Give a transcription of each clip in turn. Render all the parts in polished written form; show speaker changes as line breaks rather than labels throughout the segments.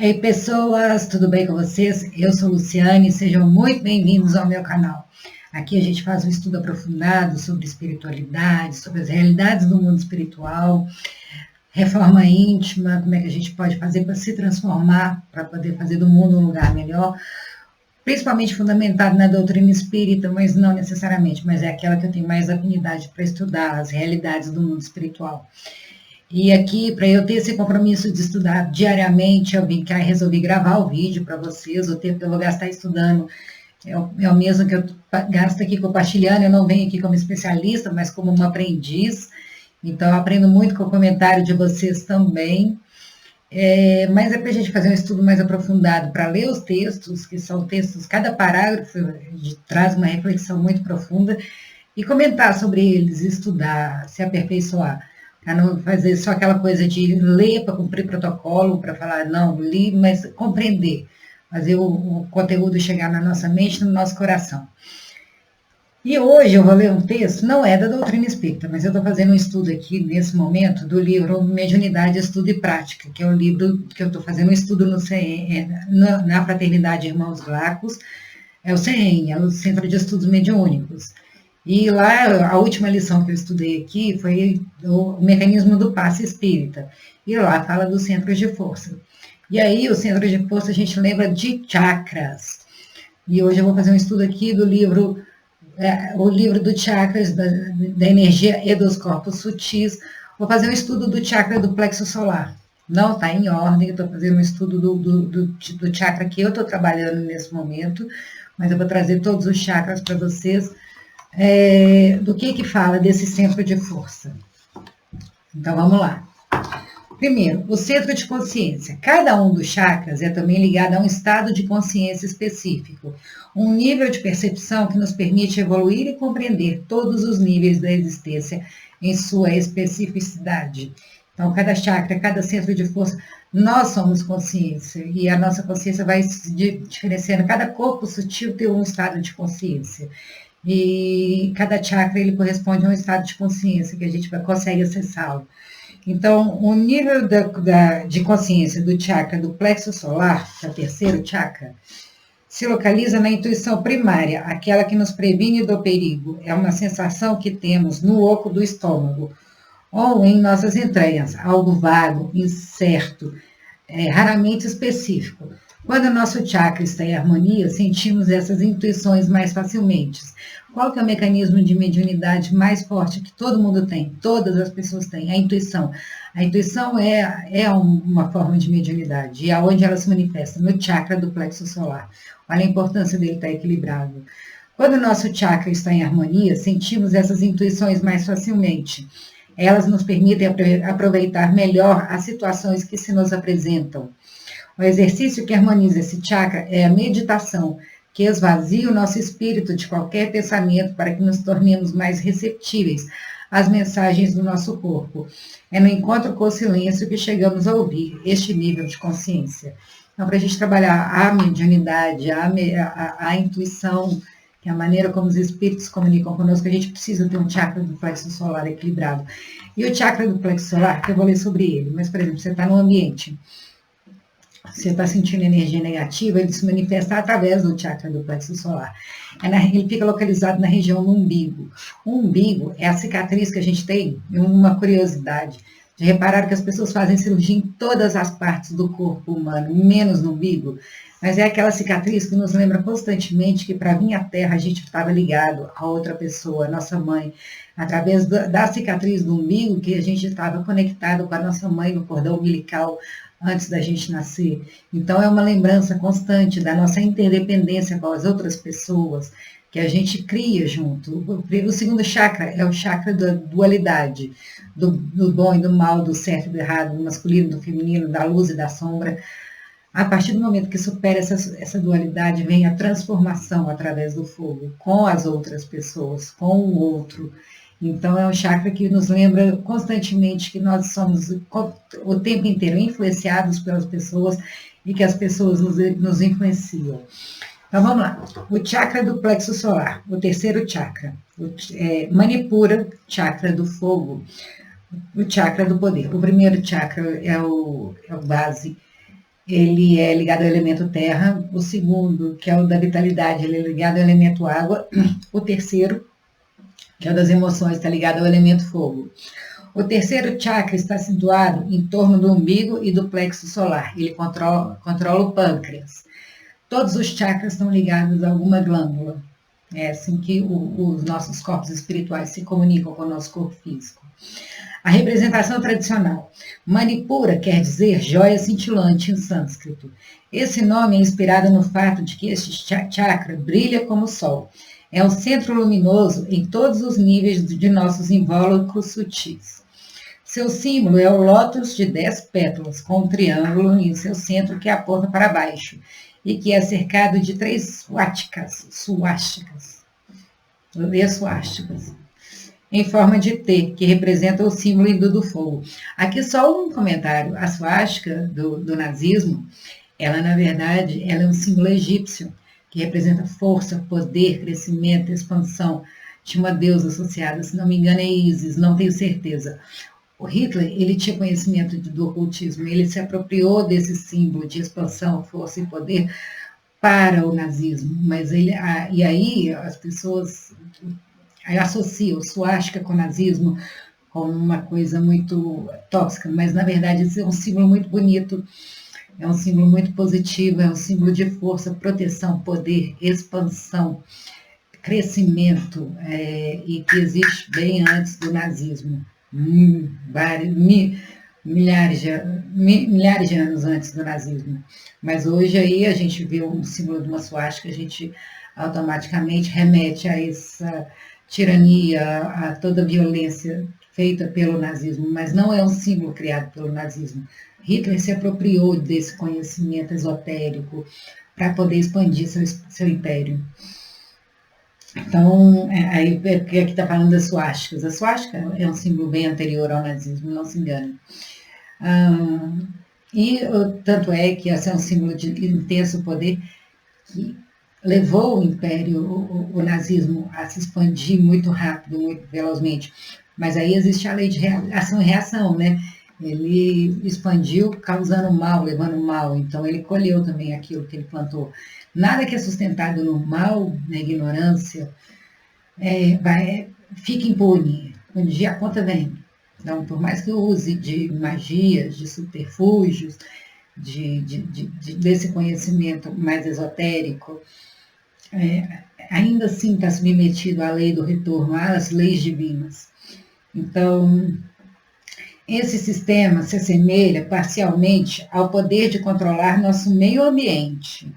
Ei, pessoas, tudo bem com vocês? Eu sou Luciane, sejam muito bem-vindos ao meu canal. Aqui a gente faz um estudo aprofundado sobre espiritualidade, sobre as realidades do mundo espiritual, reforma íntima, como é que a gente pode fazer para se transformar, para poder fazer do mundo um lugar melhor, principalmente fundamentado na doutrina espírita, mas não necessariamente, mas é aquela que eu tenho mais afinidade para estudar, as realidades do mundo espiritual. E aqui, para eu ter esse compromisso de estudar diariamente, eu vim cá e resolvi gravar o vídeo para vocês. O tempo que eu vou gastar estudando é o mesmo que eu gasto aqui compartilhando. Eu não venho aqui como especialista, mas como uma aprendiz. Então, eu aprendo muito com o comentário de vocês também. Mas é para a gente fazer um estudo mais aprofundado, para ler os textos, que são textos, cada parágrafo traz uma reflexão muito profunda, e comentar sobre eles, estudar, se aperfeiçoar. Para não fazer só aquela coisa de ler para cumprir protocolo, para falar, não, li, mas compreender, fazer o conteúdo chegar na nossa mente, no nosso coração. E hoje eu vou ler um texto, não é da doutrina espírita, mas eu estou fazendo um estudo aqui, nesse momento, do livro Mediunidade, Estudo e Prática, que é um livro que eu estou fazendo um estudo na Fraternidade Irmãos Glacos, é o CEN, é o Centro de Estudos Mediúnicos. E lá, a última lição que eu estudei aqui foi o mecanismo do passe espírita. E lá fala dos centros de força. E aí, os centros de força, a gente lembra de chakras. E hoje eu vou fazer um estudo aqui do livro, o livro do chakras, da energia e dos corpos sutis. Vou fazer um estudo do chakra do plexo solar. Não está em ordem, estou fazendo um estudo do chakra que eu estou trabalhando nesse momento, mas eu vou trazer todos os chakras para vocês. Do que fala desse centro de força. Então, vamos lá. Primeiro, o centro de consciência. Cada um dos chakras é também ligado a um estado de consciência específico, um nível de percepção que nos permite evoluir e compreender todos os níveis da existência em sua especificidade. Então, cada chakra, cada centro de força, nós somos consciência, e a nossa consciência vai se diferenciando. Cada corpo sutil tem um estado de consciência. E cada chakra ele corresponde a um estado de consciência que a gente consegue acessá-lo. Então, o nível de consciência do chakra do plexo solar, que é o terceiro chakra, se localiza na intuição primária, aquela que nos previne do perigo. É uma sensação que temos no oco do estômago ou em nossas entranhas, algo vago, incerto, raramente específico. Quando o nosso chakra está em harmonia, sentimos essas intuições mais facilmente. Qual que é o mecanismo de mediunidade mais forte que todo mundo tem? Todas as pessoas têm, a intuição. A intuição é uma forma de mediunidade. E aonde ela se manifesta? No chakra do plexo solar. Olha a importância dele estar equilibrado. Quando o nosso chakra está em harmonia, sentimos essas intuições mais facilmente. Elas nos permitem aproveitar melhor as situações que se nos apresentam. O exercício que harmoniza esse chakra é a meditação, que esvazia o nosso espírito de qualquer pensamento para que nos tornemos mais receptíveis às mensagens do nosso corpo. É no encontro com o silêncio que chegamos a ouvir este nível de consciência. Então, para a gente trabalhar a mediunidade, a intuição, que é a maneira como os espíritos comunicam conosco, a gente precisa ter um chakra do plexo solar equilibrado. E o chakra do plexo solar, que eu vou ler sobre ele, mas, por exemplo, você está num ambiente, você está sentindo energia negativa, ele se manifesta através do chakra do plexo solar. Ele fica localizado na região do umbigo. O umbigo é a cicatriz que a gente tem, uma curiosidade, de reparar que as pessoas fazem cirurgia em todas as partes do corpo humano, menos no umbigo, mas é aquela cicatriz que nos lembra constantemente que para vir à Terra a gente estava ligado a outra pessoa, a nossa mãe, através da cicatriz do umbigo que a gente estava conectado com a nossa mãe no cordão umbilical, antes da gente nascer. Então, é uma lembrança constante da nossa interdependência com as outras pessoas, que a gente cria junto. O segundo chakra é o chakra da dualidade, do bom e do mal, do certo e do errado, do masculino e do feminino, da luz e da sombra. A partir do momento que supera essa dualidade, vem a transformação através do fogo, com as outras pessoas, com o outro. Então, é um chakra que nos lembra constantemente que nós somos o tempo inteiro influenciados pelas pessoas e que as pessoas nos influenciam. Então, vamos lá. O chakra do plexo solar, o terceiro chakra. Manipura, chakra do fogo, o chakra do poder. O primeiro chakra é o base, ele é ligado ao elemento terra. O segundo, que é o da vitalidade, ele é ligado ao elemento água. O terceiro, que é o das emoções, está ligado ao elemento fogo. O terceiro chakra está situado em torno do umbigo e do plexo solar. Ele controla o pâncreas. Todos os chakras estão ligados a alguma glândula. É assim que os nossos corpos espirituais se comunicam com o nosso corpo físico. A representação tradicional. Manipura quer dizer joia cintilante em sânscrito. Esse nome é inspirado no fato de que este chakra brilha como o sol. É um centro luminoso em todos os níveis de nossos invólucros sutis. Seu símbolo é o lótus de 10 pétalas, com um triângulo em seu centro que aponta para baixo, e que é cercado de 3 suásticas, em forma de T, que representa o símbolo hindu do fogo. Aqui só um comentário. A suástica do nazismo, ela, na verdade, ela é um símbolo egípcio, que representa força, poder, crescimento, expansão. Tinha uma deusa associada, se não me engano é Isis, não tenho certeza. O Hitler, ele tinha conhecimento do ocultismo, ele se apropriou desse símbolo de expansão, força e poder para o nazismo, mas e aí as pessoas associam o suástica com o nazismo como uma coisa muito tóxica, mas na verdade isso é um símbolo muito bonito, é um símbolo muito positivo, é um símbolo de força, proteção, poder, expansão, crescimento, e que existe bem antes do nazismo. Milhares de anos antes do nazismo. Mas hoje aí a gente vê um símbolo de uma suástica, a gente automaticamente remete a essa tirania, a toda a violência feita pelo nazismo, mas não é um símbolo criado pelo nazismo. Hitler se apropriou desse conhecimento esotérico para poder expandir seu império. Então, aí aqui está falando das suásticas. A suástica é um símbolo bem anterior ao nazismo, não se engane. Tanto é que esse é um símbolo de intenso poder que levou o império, o nazismo, a se expandir muito rápido, muito velozmente. Mas aí existe a lei de ação e reação, né? Ele expandiu causando mal, levando mal. Então, ele colheu também aquilo que ele plantou. Nada que é sustentado no mal, na ignorância, fica impune. Um dia a conta vem. Então, por mais que eu use de magias, de subterfúgios, desse conhecimento mais esotérico, ainda assim está submetido à lei do retorno, às leis divinas. Então, esse sistema se assemelha parcialmente ao poder de controlar nosso meio ambiente,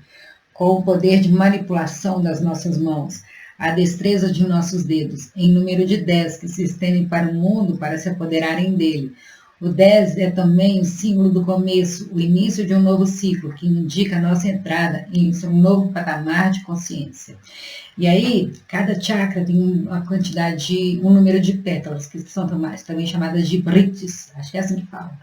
com o poder de manipulação das nossas mãos, a destreza de nossos dedos, em número de 10 que se estendem para o mundo para se apoderarem dele. O 10 é também o símbolo do começo, o início de um novo ciclo, que indica a nossa entrada em um novo patamar de consciência. E aí, cada chakra tem uma quantidade um número de pétalas, que são também chamadas de vritis, acho que é assim que fala.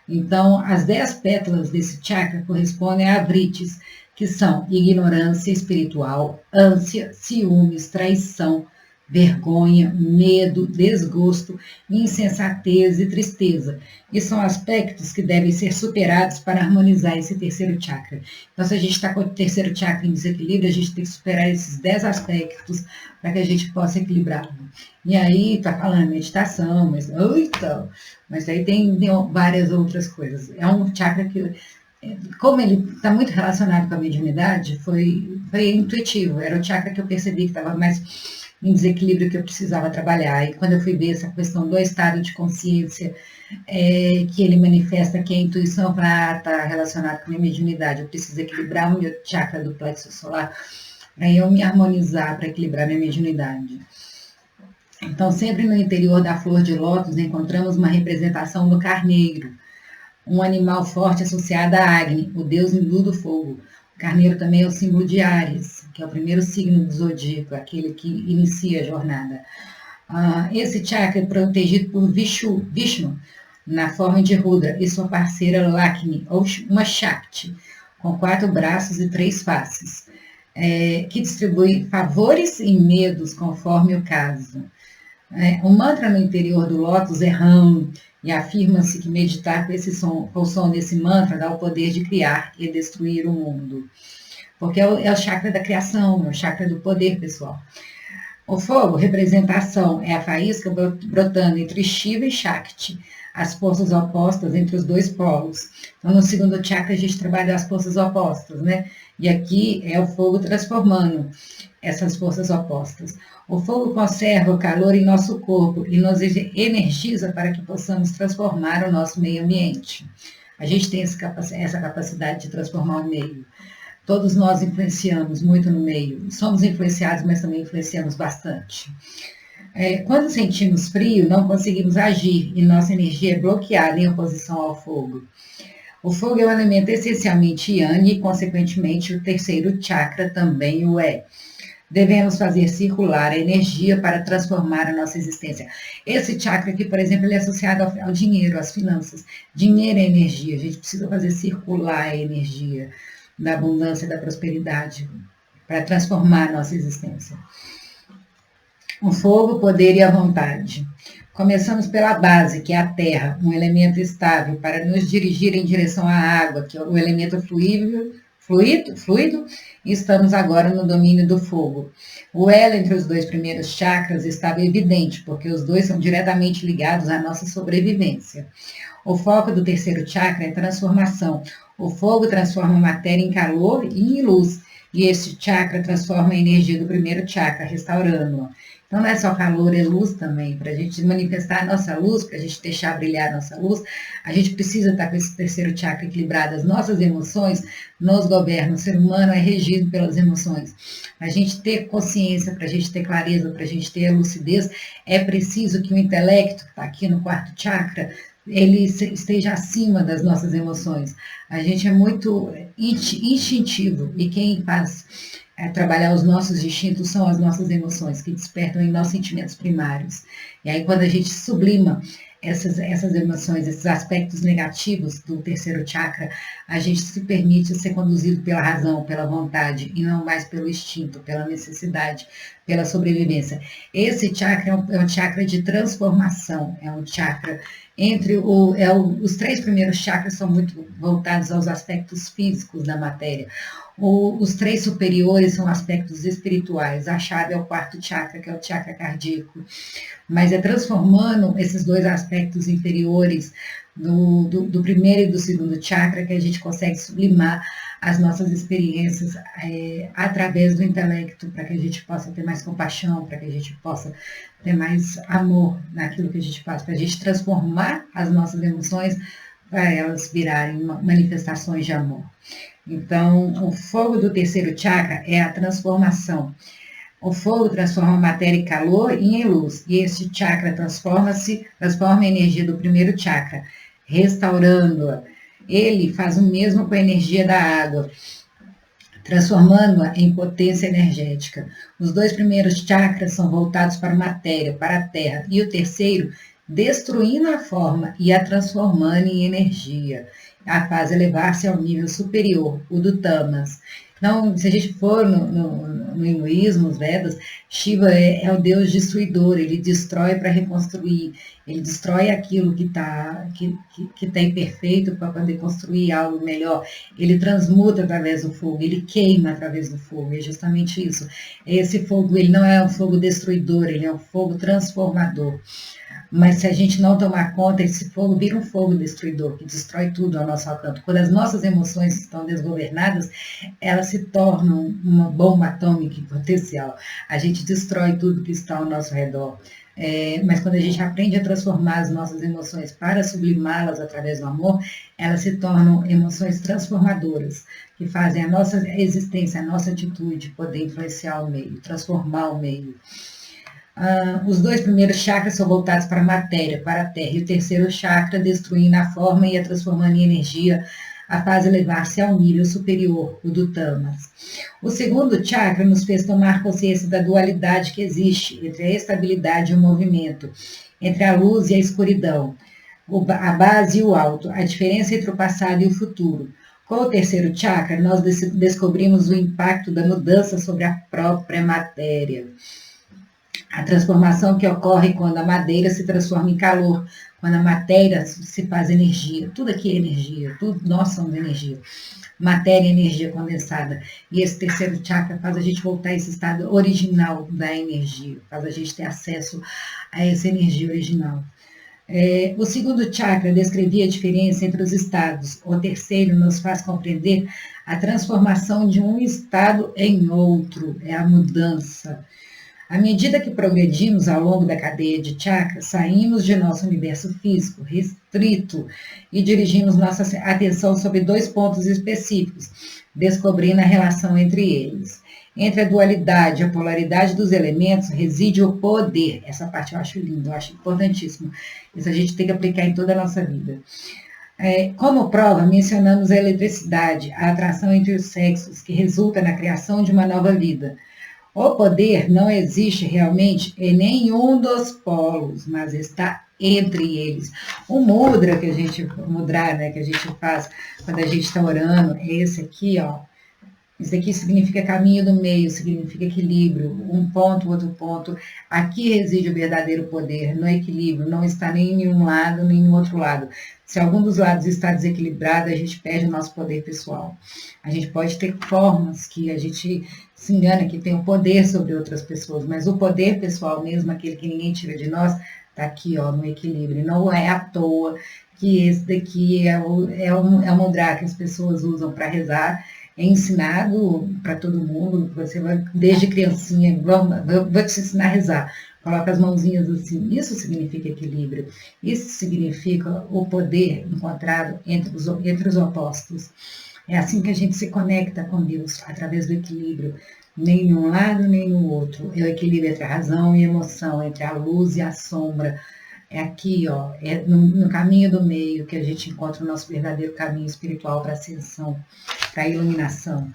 Então, as 10 pétalas desse chakra correspondem a vritis, que são ignorância espiritual, ânsia, ciúmes, traição, vergonha, medo, desgosto, insensatez e tristeza. E são aspectos que devem ser superados para harmonizar esse terceiro chakra. Então, se a gente está com o terceiro chakra em desequilíbrio, a gente tem que superar esses 10 aspectos para que a gente possa equilibrá-lo. E aí, está falando meditação, mas aí tem várias outras coisas. É um chakra que, como ele está muito relacionado com a mediunidade, foi intuitivo. Era o chakra que eu percebi que estava mais em desequilíbrio, que eu precisava trabalhar. E quando eu fui ver essa questão do estado de consciência, que ele manifesta que a intuição está relacionada com a minha mediunidade, eu preciso equilibrar o meu chakra do plexo solar para eu me harmonizar, para equilibrar minha mediunidade. Então, sempre no interior da flor de lótus encontramos uma representação do carneiro, um animal forte associado a Agni, o deus hindu do fogo. O carneiro também é o símbolo de Áries, que é o primeiro signo do zodíaco, aquele que inicia a jornada. Esse chakra é protegido por Vishnu, na forma de Rudra, e sua parceira Lakshmi, ou uma Shakti, com 4 braços e 3 faces, que distribui favores e medos conforme o caso. O mantra no interior do lótus é Ram, E afirma-se que meditar com esse som, com o som desse mantra, dá o poder de criar e destruir o mundo. Porque é o chakra da criação, é o chakra do poder, pessoal. O fogo, representação, é a faísca brotando entre Shiva e Shakti, as forças opostas entre os dois polos. Então, no segundo chakra, a gente trabalha as forças opostas, né? E aqui é o fogo transformando essas forças opostas. O fogo conserva o calor em nosso corpo e nos energiza para que possamos transformar o nosso meio ambiente. A gente tem essa capacidade de transformar o meio. Todos nós influenciamos muito no meio. Somos influenciados, mas também influenciamos bastante. Quando sentimos frio, não conseguimos agir e nossa energia é bloqueada em oposição ao fogo. O fogo é um elemento essencialmente yang e, consequentemente, o terceiro chakra também o é. Devemos fazer circular a energia para transformar a nossa existência. Esse chakra aqui, por exemplo, ele é associado ao dinheiro, às finanças. Dinheiro é energia, a gente precisa fazer circular a energia da abundância, da prosperidade, para transformar a nossa existência. O fogo, o poder e a vontade. Começamos pela base, que é a terra, um elemento estável, para nos dirigir em direção à água, que é o elemento fluido, e estamos agora no domínio do fogo. O elo entre os dois primeiros chakras estava evidente, porque os dois são diretamente ligados à nossa sobrevivência. O foco do terceiro chakra é transformação. O fogo transforma a matéria em calor e em luz, e este chakra transforma a energia do primeiro chakra, restaurando-a. Então, não é só calor, é luz também. Para a gente manifestar a nossa luz, para a gente deixar brilhar a nossa luz, a gente precisa estar com esse terceiro chakra equilibrado. As nossas emoções nos governam. O ser humano é regido pelas emoções. Para a gente ter consciência, para a gente ter clareza, para a gente ter lucidez, é preciso que o intelecto, que está aqui no quarto chakra, ele esteja acima das nossas emoções. A gente é muito instintivo e quem faz trabalhar os nossos instintos são as nossas emoções, que despertam em nós sentimentos primários. E aí, quando a gente sublima essas emoções, esses aspectos negativos do terceiro chakra, a gente se permite ser conduzido pela razão, pela vontade, e não mais pelo instinto, pela necessidade, pela sobrevivência. Esse chakra é um chakra de transformação, é um chakra os três primeiros chakras são muito voltados aos aspectos físicos da matéria. Os três superiores são aspectos espirituais. A chave é o quarto chakra, que é o chakra cardíaco. Mas é transformando esses dois aspectos inferiores do primeiro e do segundo chakra que a gente consegue sublimar as nossas experiências através do intelecto, para que a gente possa ter mais compaixão, para que a gente possa ter mais amor naquilo que a gente faz, para a gente transformar as nossas emoções, para elas virarem manifestações de amor. Então, o fogo do terceiro chakra é a transformação. O fogo transforma matéria e calor em luz, e esse chakra transforma a energia do primeiro chakra, restaurando-a. Ele faz o mesmo com a energia da água, transformando-a em potência energética. Os dois primeiros chakras são voltados para a matéria, para a terra, e o terceiro, destruindo a forma e a transformando em energia. A faz elevar-se ao nível superior, o do Tamas. Então, se a gente for no hinduísmo, os Vedas, Shiva é o deus destruidor, ele destrói para reconstruir, ele destrói aquilo que tá imperfeito para poder construir algo melhor, ele transmuta através do fogo, ele queima através do fogo, é justamente isso. Esse fogo, ele não é um fogo destruidor, ele é um fogo transformador. Mas se a gente não tomar conta, esse fogo vira um fogo destruidor, que destrói tudo ao nosso alcance. Quando as nossas emoções estão desgovernadas, elas se tornam uma bomba atômica em potencial. A gente destrói tudo que está ao nosso redor. Mas quando a gente aprende a transformar as nossas emoções para sublimá-las através do amor, elas se tornam emoções transformadoras, que fazem a nossa existência, a nossa atitude poder influenciar o meio, transformar o meio. Os dois primeiros chakras são voltados para a matéria, para a terra, e o terceiro chakra destruindo a forma e a transformando em energia, a faz elevar-se ao nível superior, o do Tamas. O segundo chakra nos fez tomar consciência da dualidade que existe entre a estabilidade e o movimento, entre a luz e a escuridão, a base e o alto, a diferença entre o passado e o futuro. Com o terceiro chakra, nós descobrimos o impacto da mudança sobre a própria matéria. A transformação que ocorre quando a madeira se transforma em calor, quando a matéria se faz energia. Tudo aqui é energia, tudo, nós somos energia. Matéria e energia condensada. E esse terceiro chakra faz a gente voltar a esse estado original da energia, faz a gente ter acesso a essa energia original. O segundo chakra descrevia a diferença entre os estados. O terceiro nos faz compreender a transformação de um estado em outro, é a mudança. À medida que progredimos ao longo da cadeia de chakras, saímos de nosso universo físico restrito e dirigimos nossa atenção sobre 2 pontos específicos, descobrindo a relação entre eles. Entre a dualidade e a polaridade dos elementos reside o poder. Essa parte eu acho linda, eu acho importantíssimo. Isso a gente tem que aplicar em toda a nossa vida. Como prova, mencionamos a eletricidade, a atração entre os sexos, que resulta na criação de uma nova vida. O poder não existe realmente em nenhum dos polos, mas está entre eles. O mudra que a gente faz quando a gente está orando, é esse aqui, ó. Isso aqui significa caminho do meio, significa equilíbrio, um ponto, outro ponto. Aqui reside o verdadeiro poder, no equilíbrio, não está nem em um lado, nem em outro lado. Se algum dos lados está desequilibrado, a gente perde o nosso poder pessoal. A gente pode ter formas que a gente se engana que tem o poder sobre outras pessoas, mas o poder pessoal mesmo, aquele que ninguém tira de nós, está aqui, ó, no equilíbrio. Não é à toa que esse daqui é o mudra que as pessoas usam para rezar. É ensinado para todo mundo, você vai, desde criancinha, vou te ensinar a rezar. Coloca as mãozinhas assim, isso significa equilíbrio, isso significa o poder encontrado entre os opostos. É assim que a gente se conecta com Deus, através do equilíbrio, nem em um lado, nem no outro. É o equilíbrio entre a razão e a emoção, entre a luz e a sombra. É aqui, ó, é no caminho do meio que a gente encontra o nosso verdadeiro caminho espiritual para a ascensão, para a iluminação.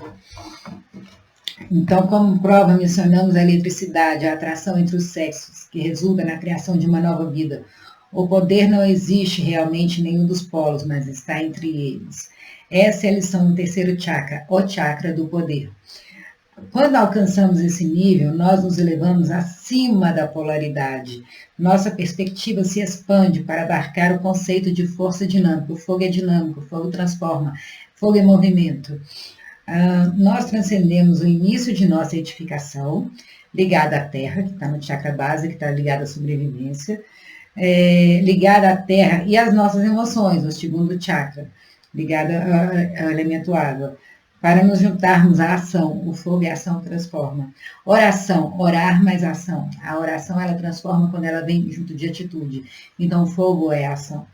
Então, como prova, mencionamos a eletricidade, a atração entre os sexos, que resulta na criação de uma nova vida. O poder não existe realmente em nenhum dos polos, mas está entre eles. Essa é a lição do terceiro chakra, o chakra do poder. Quando alcançamos esse nível, nós nos elevamos acima da polaridade. Nossa perspectiva se expande para abarcar o conceito de força dinâmica. O fogo é dinâmico, o fogo transforma, fogo é movimento. Nós transcendemos o início de nossa edificação, ligada à terra, que está no chakra base, que está ligada à sobrevivência, ligada à terra e às nossas emoções, o segundo chakra, ligada ao elemento água. Para nos juntarmos à ação, o fogo e a ação transforma. Oração, orar mais ação. A oração, ela transforma quando ela vem junto de atitude. Então, o fogo é a ação.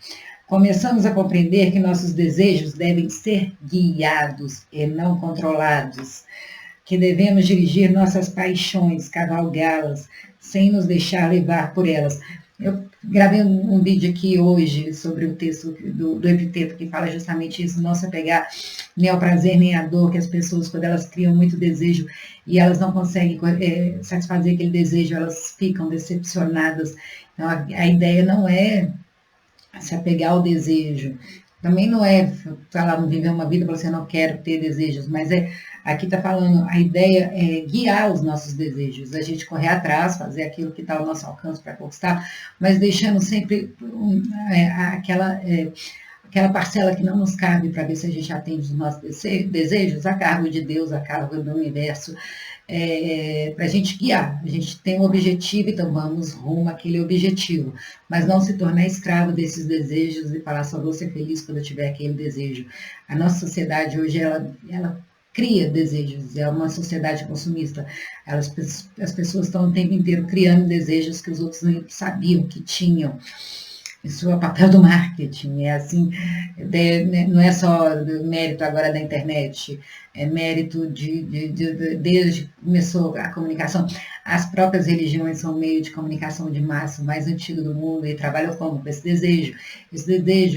Começamos a compreender que nossos desejos devem ser guiados e não controlados. Que devemos dirigir nossas paixões, cavalgá-las, sem nos deixar levar por elas. Eu gravei um vídeo aqui hoje sobre o texto do Epiteto, que fala justamente isso, não se apegar nem ao prazer nem à dor, que as pessoas, quando elas criam muito desejo e elas não conseguem satisfazer aquele desejo, elas ficam decepcionadas. Então, a ideia não é se apegar ao desejo. Também não é falar, viver uma vida para você não quero ter desejos, mas aqui está falando, a ideia é guiar os nossos desejos, a gente correr atrás, fazer aquilo que está ao nosso alcance para conquistar, mas deixando sempre aquela parcela que não nos cabe para ver se a gente atende os nossos desejos, a cargo de Deus, a cargo do universo, para a gente guiar. A gente tem um objetivo, então vamos rumo àquele objetivo, mas não se tornar escravo desses desejos e falar só vou ser feliz quando eu tiver aquele desejo. A nossa sociedade hoje, ela cria desejos, é uma sociedade consumista. As pessoas estão o tempo inteiro criando desejos que os outros não sabiam que tinham. Isso é o papel do marketing, é assim, não é só mérito agora da internet, é mérito desde que começou a comunicação. As próprias religiões são meio de comunicação de massa, o mais antigo do mundo, e trabalham como? Com esse desejo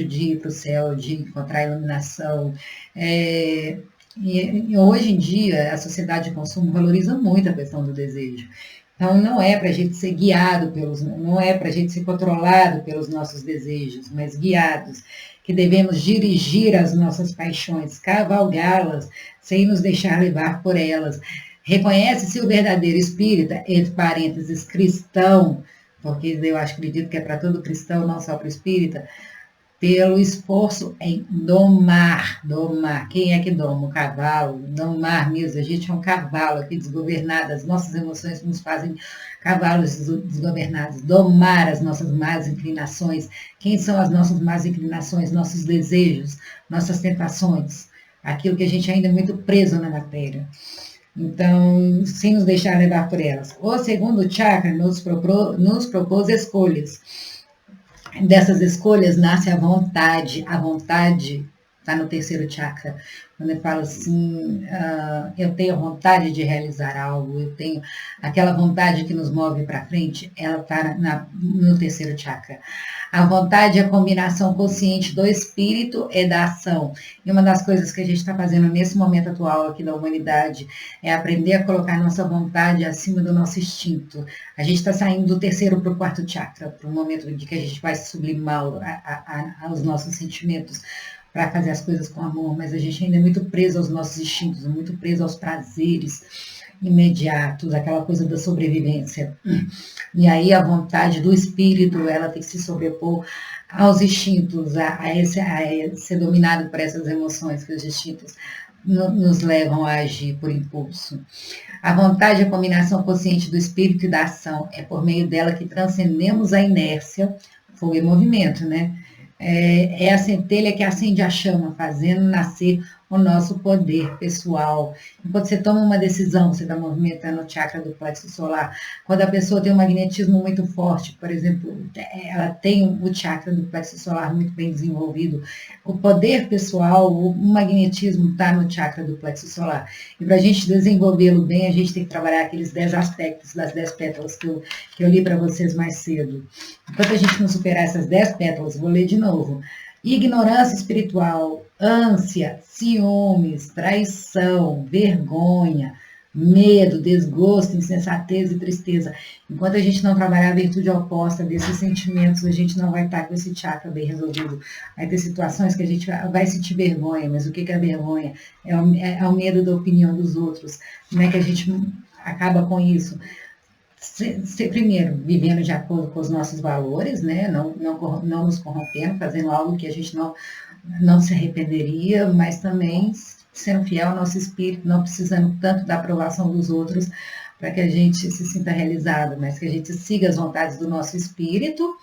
de ir para o céu, de encontrar a iluminação. E hoje em dia, a sociedade de consumo valoriza muito a questão do desejo. Então, não é para a gente ser guiado não é para a gente ser controlado pelos nossos desejos, mas guiados, que devemos dirigir as nossas paixões, cavalgá-las, sem nos deixar levar por elas. Reconhece-se o verdadeiro espírita, entre parênteses, cristão, porque eu acredito que é para todo cristão, não só para o espírita, pelo esforço em domar. Quem é que doma? O cavalo, domar mesmo. A gente é um cavalo aqui desgovernado, as nossas emoções nos fazem cavalos desgovernados. Domar as nossas más inclinações. Quem são as nossas más inclinações? Nossos desejos, nossas tentações. Aquilo que a gente ainda é muito preso na matéria. Então, sem nos deixar levar por elas. O segundo chakra nos propôs escolhas. Dessas escolhas nasce a vontade. A vontade está no terceiro chakra. Quando eu falo assim, eu tenho vontade de realizar algo, eu tenho aquela vontade que nos move para frente, ela está no terceiro chakra. A vontade é a combinação consciente do espírito e da ação. E uma das coisas que a gente está fazendo nesse momento atual aqui da humanidade é aprender a colocar nossa vontade acima do nosso instinto. A gente está saindo do terceiro para o quarto chakra, para o momento de que a gente vai sublimar aos nossos sentimentos para fazer as coisas com amor, mas a gente ainda é muito preso aos nossos instintos, muito preso aos prazeres imediatos, aquela coisa da sobrevivência. E aí a vontade do espírito, ela tem que se sobrepor aos instintos, a ser dominado por essas emoções que os instintos nos levam a agir por impulso. A vontade é a combinação consciente do espírito e da ação. É por meio dela que transcendemos a inércia, fogo e movimento, né? É a centelha que acende a chama, fazendo nascer o nosso poder pessoal. Enquanto você toma uma decisão, você está movimentando o chakra do plexo solar. Quando a pessoa tem um magnetismo muito forte, por exemplo, ela tem o chakra do plexo solar muito bem desenvolvido, o poder pessoal, o magnetismo está no chakra do plexo solar. E para a gente desenvolvê-lo bem, a gente tem que trabalhar aqueles 10 aspectos das 10 pétalas que eu li para vocês mais cedo. Enquanto a gente não superar essas 10 pétalas, vou ler de novo. Ignorância espiritual, ânsia, ciúmes, traição, vergonha, medo, desgosto, insensatez e tristeza. Enquanto a gente não trabalhar a virtude oposta desses sentimentos, a gente não vai estar com esse chakra bem resolvido. Vai ter situações que a gente vai sentir vergonha, mas o que é vergonha? É o medo da opinião dos outros. Como é que a gente acaba com isso? Ser primeiro, vivendo de acordo com os nossos valores, né? Não nos corrompendo, fazendo algo que a gente não se arrependeria, mas também sendo fiel ao nosso espírito, não precisando tanto da aprovação dos outros para que a gente se sinta realizado, mas que a gente siga as vontades do nosso espírito,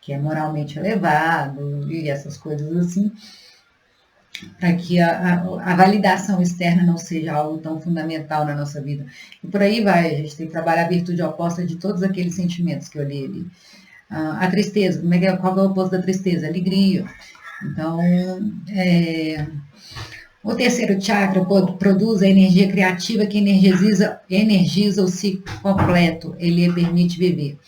que é moralmente elevado e essas coisas assim, para que a validação externa não seja algo tão fundamental na nossa vida. E por aí vai, a gente tem que trabalhar a virtude oposta de todos aqueles sentimentos que eu li ali. A tristeza, qual é o oposto da tristeza? Alegria. Então, o terceiro chakra produz a energia criativa que energiza o ciclo completo, ele permite viver.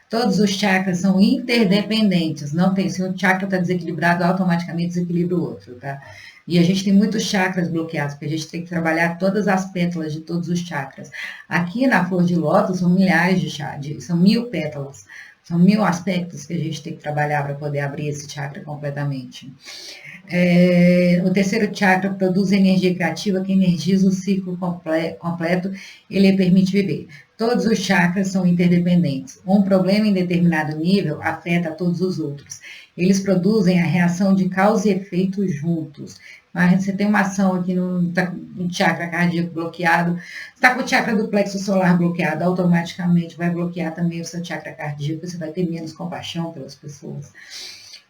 Todos os chakras são interdependentes, não tem, se um chakra está desequilibrado, automaticamente desequilibra o outro, tá? E a gente tem muitos chakras bloqueados, porque a gente tem que trabalhar todas as pétalas de todos os chakras. Aqui na flor de lótus são milhares são 1000 pétalas, são 1000 aspectos que a gente tem que trabalhar para poder abrir esse chakra completamente. O terceiro chakra produz energia criativa que energiza o ciclo completo, ele permite viver. Todos os chakras são interdependentes. Um problema em determinado nível afeta todos os outros. Eles produzem a reação de causa e efeito juntos. Mas você tem uma ação aqui no chakra cardíaco bloqueado, está com o chakra do plexo solar bloqueado, automaticamente vai bloquear também o seu chakra cardíaco, você vai ter menos compaixão pelas pessoas.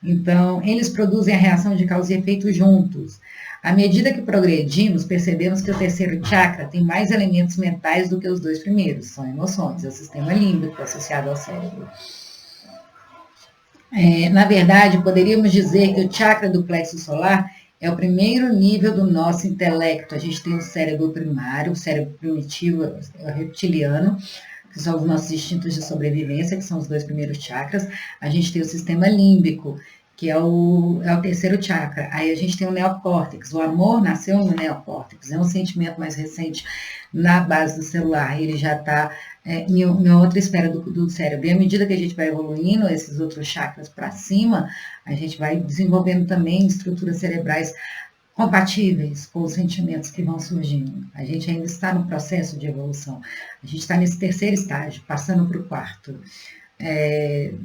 Então, eles produzem a reação de causa e efeito juntos. À medida que progredimos, percebemos que o terceiro chakra tem mais elementos mentais do que os dois primeiros, são emoções, é o sistema límbico associado ao cérebro. Na verdade, poderíamos dizer que o chakra do plexo solar é o primeiro nível do nosso intelecto. A gente tem o cérebro primário, o cérebro primitivo, o reptiliano, que são os nossos instintos de sobrevivência, que são os dois primeiros chakras. A gente tem o sistema límbico, que é o terceiro chakra. Aí a gente tem o neocórtex. O amor nasceu no neocórtex, é um sentimento mais recente na base do celular. Ele já está em outra esfera do cérebro. E à medida que a gente vai evoluindo esses outros chakras para cima, a gente vai desenvolvendo também estruturas cerebrais compatíveis com os sentimentos que vão surgindo. A gente ainda está no processo de evolução. A gente está nesse terceiro estágio, passando para o quarto.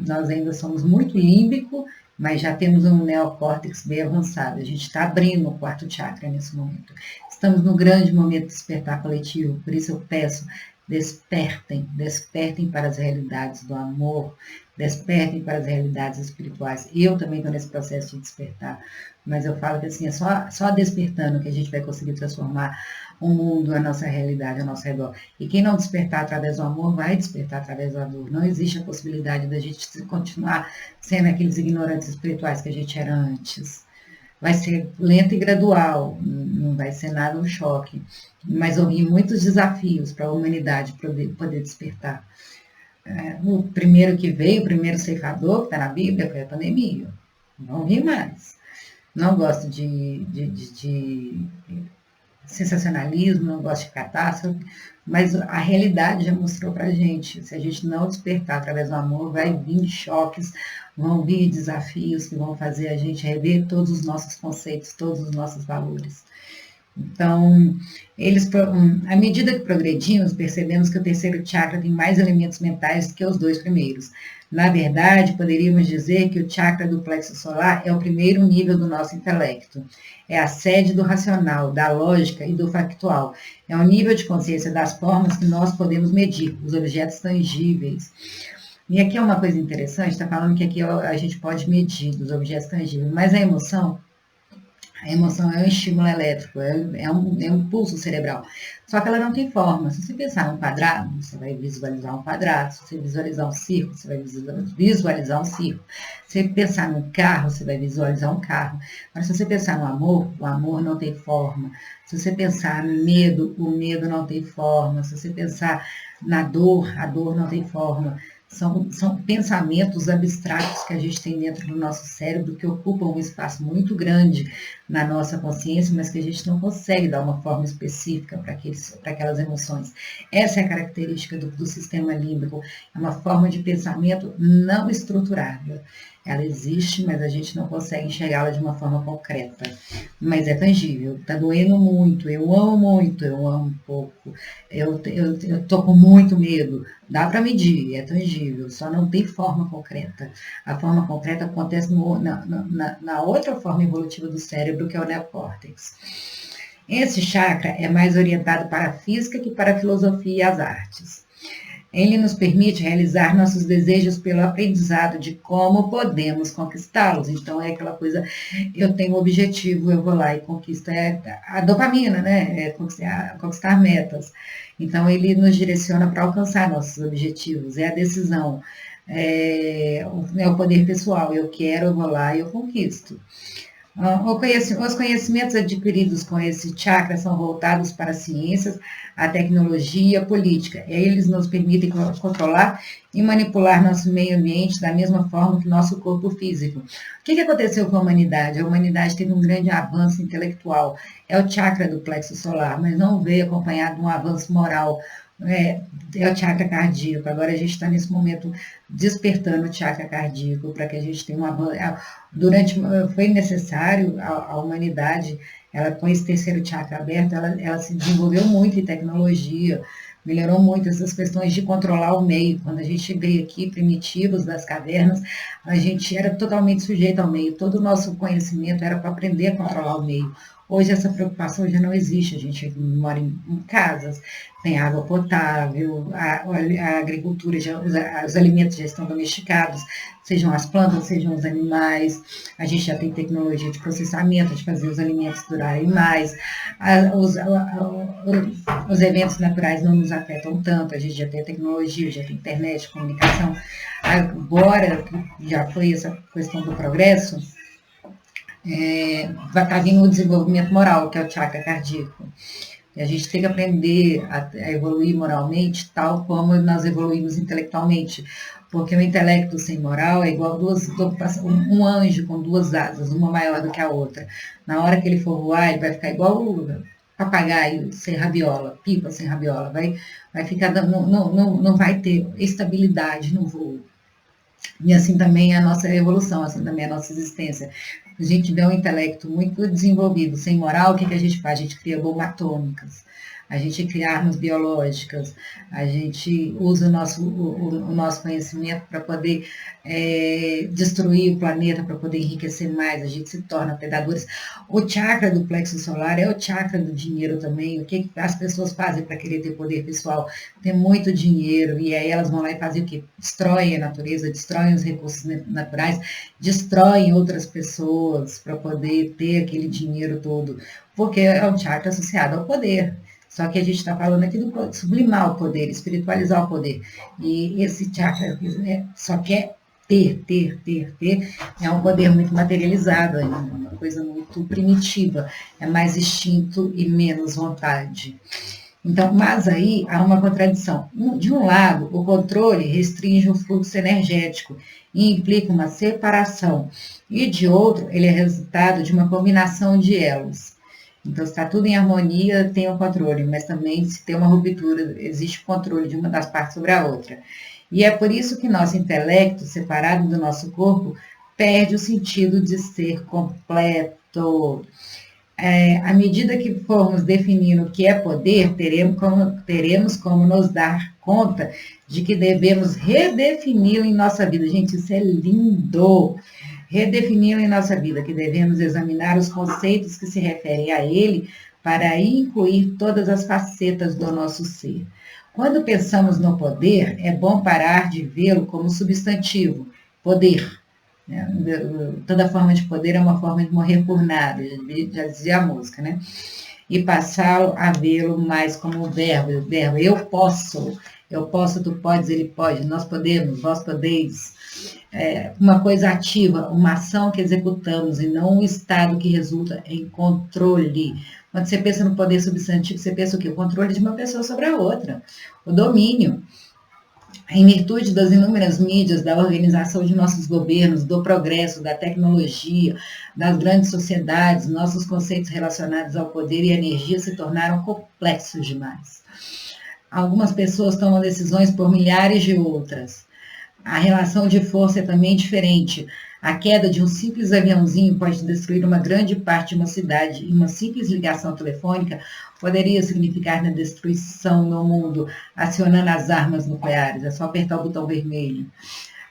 Nós ainda somos muito límbico, mas já temos um neocórtex bem avançado. A gente está abrindo o quarto chakra nesse momento. Estamos no grande momento de despertar coletivo, por isso eu peço, despertem, despertem para as realidades do amor, despertem para as realidades espirituais. Eu também estou nesse processo de despertar, mas eu falo que assim, é só despertando que a gente vai conseguir transformar o mundo, a nossa realidade, ao nosso redor. E quem não despertar através do amor, vai despertar através da dor. Não existe a possibilidade da gente continuar sendo aqueles ignorantes espirituais que a gente era antes. Vai ser lento e gradual, não vai ser nada um choque. Mas houve muitos desafios para a humanidade poder despertar. O primeiro que veio, o primeiro ceifador, que está na Bíblia, foi a pandemia. Não vi mais. Não gosto de sensacionalismo, não gosto de catástrofe, mas a realidade já mostrou para a gente. Se a gente não despertar através do amor, vai vir choques, vão vir desafios que vão fazer a gente rever todos os nossos conceitos, todos os nossos valores. Então, à medida que progredimos, percebemos que o terceiro chakra tem mais elementos mentais do que os dois primeiros. Na verdade, poderíamos dizer que o chakra do plexo solar é o primeiro nível do nosso intelecto. É a sede do racional, da lógica e do factual. É o nível de consciência das formas que nós podemos medir, os objetos tangíveis. E aqui é uma coisa interessante, está falando que aqui a gente pode medir os objetos tangíveis, mas a emoção é um estímulo elétrico, é um pulso cerebral. Só que ela não tem forma. Se você pensar num quadrado, você vai visualizar um quadrado. Se você visualizar um círculo, você vai visualizar um círculo. Se você pensar num carro, você vai visualizar um carro. Mas se você pensar no amor, o amor não tem forma. Se você pensar no medo, o medo não tem forma. Se você pensar na dor, a dor não tem forma. São pensamentos abstratos que a gente tem dentro do nosso cérebro que ocupam um espaço muito grande na nossa consciência, mas que a gente não consegue dar uma forma específica para aquelas emoções. Essa é a característica do sistema límbico, é uma forma de pensamento não estruturada. Ela existe, mas a gente não consegue enxergá-la de uma forma concreta. Mas é tangível, está doendo muito, eu amo pouco, eu estou com muito medo. Dá para medir, é tangível, só não tem forma concreta. A forma concreta acontece na outra forma evolutiva do cérebro, que é o neocórtex. Esse chakra é mais orientado para a física que para a filosofia e as artes. Ele nos permite realizar nossos desejos pelo aprendizado de como podemos conquistá-los. Então, é aquela coisa, eu tenho um objetivo, eu vou lá e conquisto. É a dopamina, né? É conquistar metas. Então, ele nos direciona para alcançar nossos objetivos. É a decisão, é o poder pessoal. Eu quero, eu vou lá e eu conquisto. Os conhecimentos adquiridos com esse chakra são voltados para as ciências, a tecnologia, a política. Eles nos permitem controlar e manipular nosso meio ambiente da mesma forma que nosso corpo físico. O que aconteceu com a humanidade? A humanidade teve um grande avanço intelectual. É o chakra do plexo solar, mas não veio acompanhado de um avanço moral. É o chakra cardíaco. Agora a gente está nesse momento despertando o chakra cardíaco para que a gente tenha um avanço. Foi necessário a humanidade, ela com esse terceiro chakra aberto, ela se desenvolveu muito em tecnologia, melhorou muito essas questões de controlar o meio. Quando a gente veio aqui, primitivos das cavernas, a gente era totalmente sujeito ao meio. Todo o nosso conhecimento era para aprender a controlar o meio. Hoje essa preocupação já não existe, a gente mora em casas, tem água potável, a agricultura, os alimentos já estão domesticados, sejam as plantas, sejam os animais, a gente já tem tecnologia de processamento, de fazer os alimentos durarem mais, os eventos naturais não nos afetam tanto, a gente já tem tecnologia, já tem internet, comunicação. Agora, que já foi essa questão do progresso, vai estar vindo o desenvolvimento moral, que é o chakra cardíaco. E a gente tem que aprender a evoluir moralmente, tal como nós evoluímos intelectualmente. Porque o intelecto sem moral é igual um anjo com duas asas, uma maior do que a outra. Na hora que ele for voar, ele vai ficar igual o papagaio sem rabiola, pipa sem rabiola. Vai ficar, não vai ter estabilidade no voo. E assim também é a nossa evolução, assim também é a nossa existência. A gente vê um intelecto muito desenvolvido, sem moral, o que a gente faz? A gente cria bombas atômicas. a gente cria armas biológicas, a gente usa o nosso conhecimento para poder destruir o planeta, para poder enriquecer mais, a gente se torna predadores. O chakra do plexo solar é o chakra do dinheiro também. O que as pessoas fazem para querer ter poder pessoal? Ter muito dinheiro, e aí elas vão lá e fazem o quê? Destroem a natureza, destroem os recursos naturais, destroem outras pessoas para poder ter aquele dinheiro todo, porque é um chakra associado ao poder. Só que a gente está falando aqui do sublimar o poder, espiritualizar o poder. E esse chakra só quer ter, é um poder muito materializado ainda, uma coisa muito primitiva, é mais instinto e menos vontade. Então, mas aí há uma contradição. De um lado, o controle restringe o fluxo energético e implica uma separação, e de outro, ele é resultado de uma combinação de elos. Então, se está tudo em harmonia, tem o controle, mas também se tem uma ruptura, existe o controle de uma das partes sobre a outra. E é por isso que nosso intelecto, separado do nosso corpo, perde o sentido de ser completo. À medida que formos definindo o que é poder, teremos como nos dar conta de que devemos redefini-lo em nossa vida. Gente, isso é lindo! Redefini-lo em nossa vida, que devemos examinar os conceitos que se referem a ele para incluir todas as facetas do nosso ser. Quando pensamos no poder, é bom parar de vê-lo como substantivo, poder. Toda forma de poder é uma forma de morrer por nada, já dizia a música, né? E passá-lo a vê-lo mais como verbo, eu posso, tu podes, ele pode, nós podemos, vós podeis. Uma coisa ativa, uma ação que executamos e não um estado que resulta em controle. Quando você pensa no poder substantivo, você pensa o quê? O controle de uma pessoa sobre a outra, o domínio. Em virtude das inúmeras mídias, da organização de nossos governos, do progresso, da tecnologia, das grandes sociedades, nossos conceitos relacionados ao poder e à energia se tornaram complexos demais. Algumas pessoas tomam decisões por milhares de outras. A relação de força é também diferente. A queda de um simples aviãozinho pode destruir uma grande parte de uma cidade, e uma simples ligação telefônica poderia significar na destruição no mundo, acionando as armas nucleares. É só apertar o botão vermelho.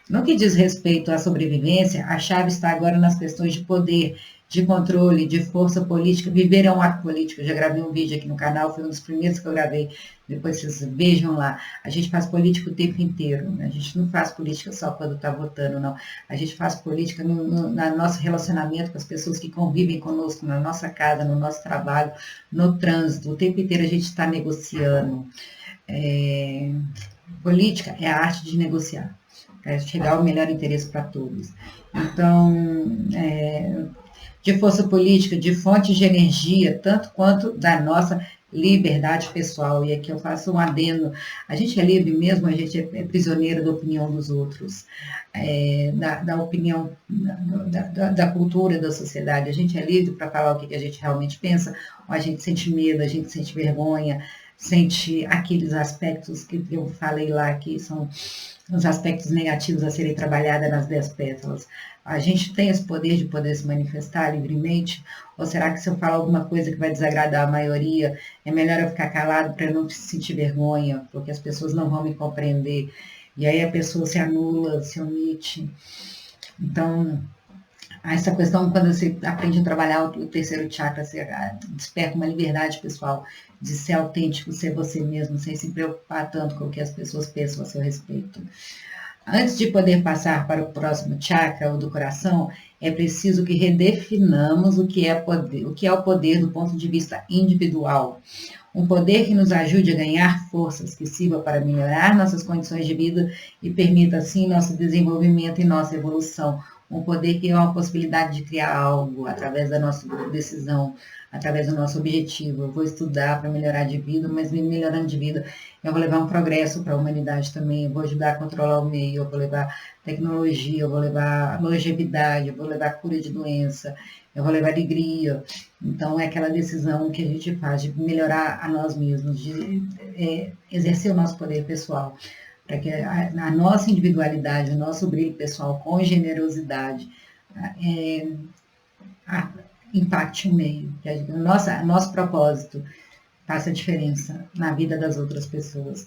No que diz respeito à sobrevivência, a chave está agora nas questões de poder, de controle, de força política. Viver é um ato político. Eu já gravei um vídeo aqui no canal, foi um dos primeiros que eu gravei. Depois vocês vejam lá. A gente faz política o tempo inteiro. Né? A gente não faz política só quando está votando, não. A gente faz política no nosso relacionamento com as pessoas que convivem conosco, na nossa casa, no nosso trabalho, no trânsito. O tempo inteiro a gente está negociando. Política é a arte de negociar. É chegar ao melhor interesse para todos. Então, de força política, de fontes de energia, tanto quanto da nossa liberdade pessoal. E aqui eu faço um adendo. A gente é livre mesmo, a gente é prisioneiro da opinião dos outros, da opinião, da cultura, da sociedade. A gente é livre para falar o que a gente realmente pensa, ou a gente sente medo, a gente sente vergonha, sente aqueles aspectos que eu falei lá, que são os aspectos negativos a serem trabalhados nas 10 pétalas. A gente tem esse poder de poder se manifestar livremente? Ou será que se eu falar alguma coisa que vai desagradar a maioria, é melhor eu ficar calado para não sentir vergonha, porque as pessoas não vão me compreender? E aí a pessoa se anula, se omite. Então, essa questão, quando você aprende a trabalhar o terceiro chakra, você desperta uma liberdade pessoal de ser autêntico, ser você mesmo, sem se preocupar tanto com o que as pessoas pensam a seu respeito. Antes de poder passar para o próximo chakra, o do coração, é preciso que redefinamos o que é o poder do ponto de vista individual. Um poder que nos ajude a ganhar forças, que sirva para melhorar nossas condições de vida e permita, assim, nosso desenvolvimento e nossa evolução. Um poder que é uma possibilidade de criar algo através da nossa decisão, através do nosso objetivo. Eu vou estudar para melhorar de vida, mas melhorando de vida, eu vou levar um progresso para a humanidade também, eu vou ajudar a controlar o meio, eu vou levar tecnologia, eu vou levar longevidade, eu vou levar cura de doença, eu vou levar alegria. Então, é aquela decisão que a gente faz de melhorar a nós mesmos, de exercer o nosso poder pessoal, para que a nossa individualidade, o nosso brilho pessoal com generosidade impacte o meio. Nosso propósito faça diferença na vida das outras pessoas.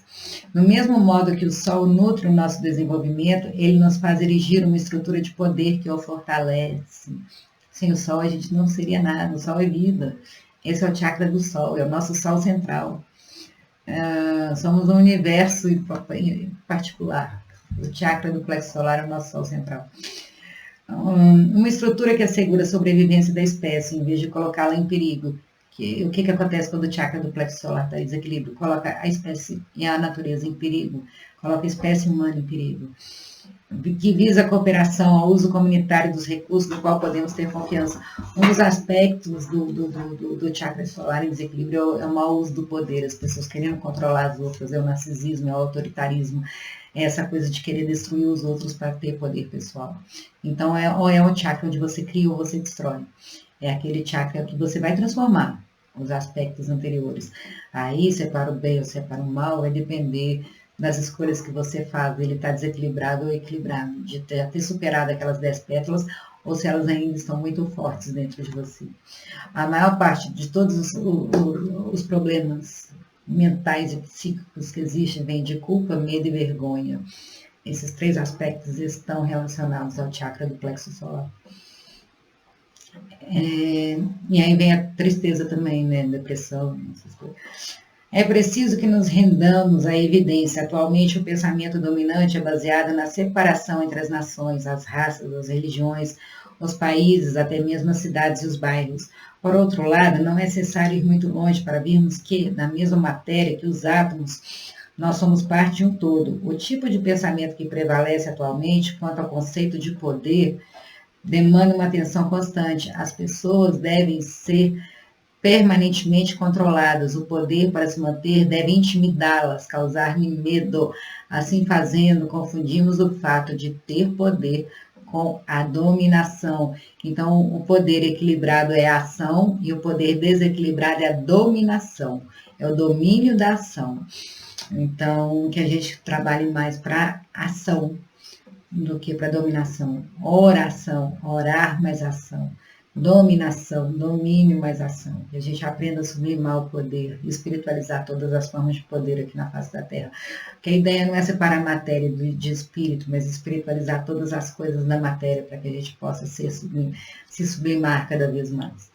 Do mesmo modo que o sol nutre o nosso desenvolvimento, ele nos faz erigir uma estrutura de poder que o fortalece. Sem o sol a gente não seria nada, o sol é vida. Esse é o chakra do sol, é o nosso sol central. Somos um universo em particular. O chakra do plexo solar é o nosso sol central. Uma estrutura que assegura a sobrevivência da espécie, em vez de colocá-la em perigo. O que acontece quando o chakra do plexo solar está em desequilíbrio? Coloca a espécie e a natureza em perigo, coloca a espécie humana em perigo. Que visa a cooperação, ao uso comunitário dos recursos, do qual podemos ter confiança. Um dos aspectos do chakra solar em desequilíbrio é o mau uso do poder, as pessoas querendo controlar as outras, é o narcisismo, é o autoritarismo, é essa coisa de querer destruir os outros para ter poder pessoal. Então, ou é um chakra onde você cria ou você destrói. É aquele chakra que você vai transformar os aspectos anteriores. Aí, se é para o bem ou se é para o mal, vai depender das escolhas que você faz. Ele está desequilibrado ou equilibrado, de ter superado aquelas 10 pétalas, ou se elas ainda estão muito fortes dentro de você. A maior parte de todos os problemas mentais e psíquicos que existem vem de culpa, medo e vergonha. Esses 3 aspectos estão relacionados ao chakra do plexo solar. E aí vem a tristeza também, né? Depressão, essas coisas. É preciso que nos rendamos à evidência. Atualmente, o pensamento dominante é baseado na separação entre as nações, as raças, as religiões, os países, até mesmo as cidades e os bairros. Por outro lado, não é necessário ir muito longe para vermos que, na mesma matéria que os átomos, nós somos parte de um todo. O tipo de pensamento que prevalece atualmente quanto ao conceito de poder demanda uma atenção constante. As pessoas devem ser permanentemente controladas. O poder, para se manter, deve intimidá-las, causar-lhe medo. Assim fazendo, confundimos o fato de ter poder com a dominação. Então, o poder equilibrado é a ação e o poder desequilibrado é a dominação. É o domínio da ação. Então, que a gente trabalhe mais para ação do que para dominação. Oração, orar mais ação. Dominação, domínio mais ação. Que a gente aprenda a sublimar o poder, espiritualizar todas as formas de poder aqui na face da Terra. Porque a ideia não é separar a matéria de espírito, mas espiritualizar todas as coisas da matéria para que a gente possa se sublimar cada vez mais.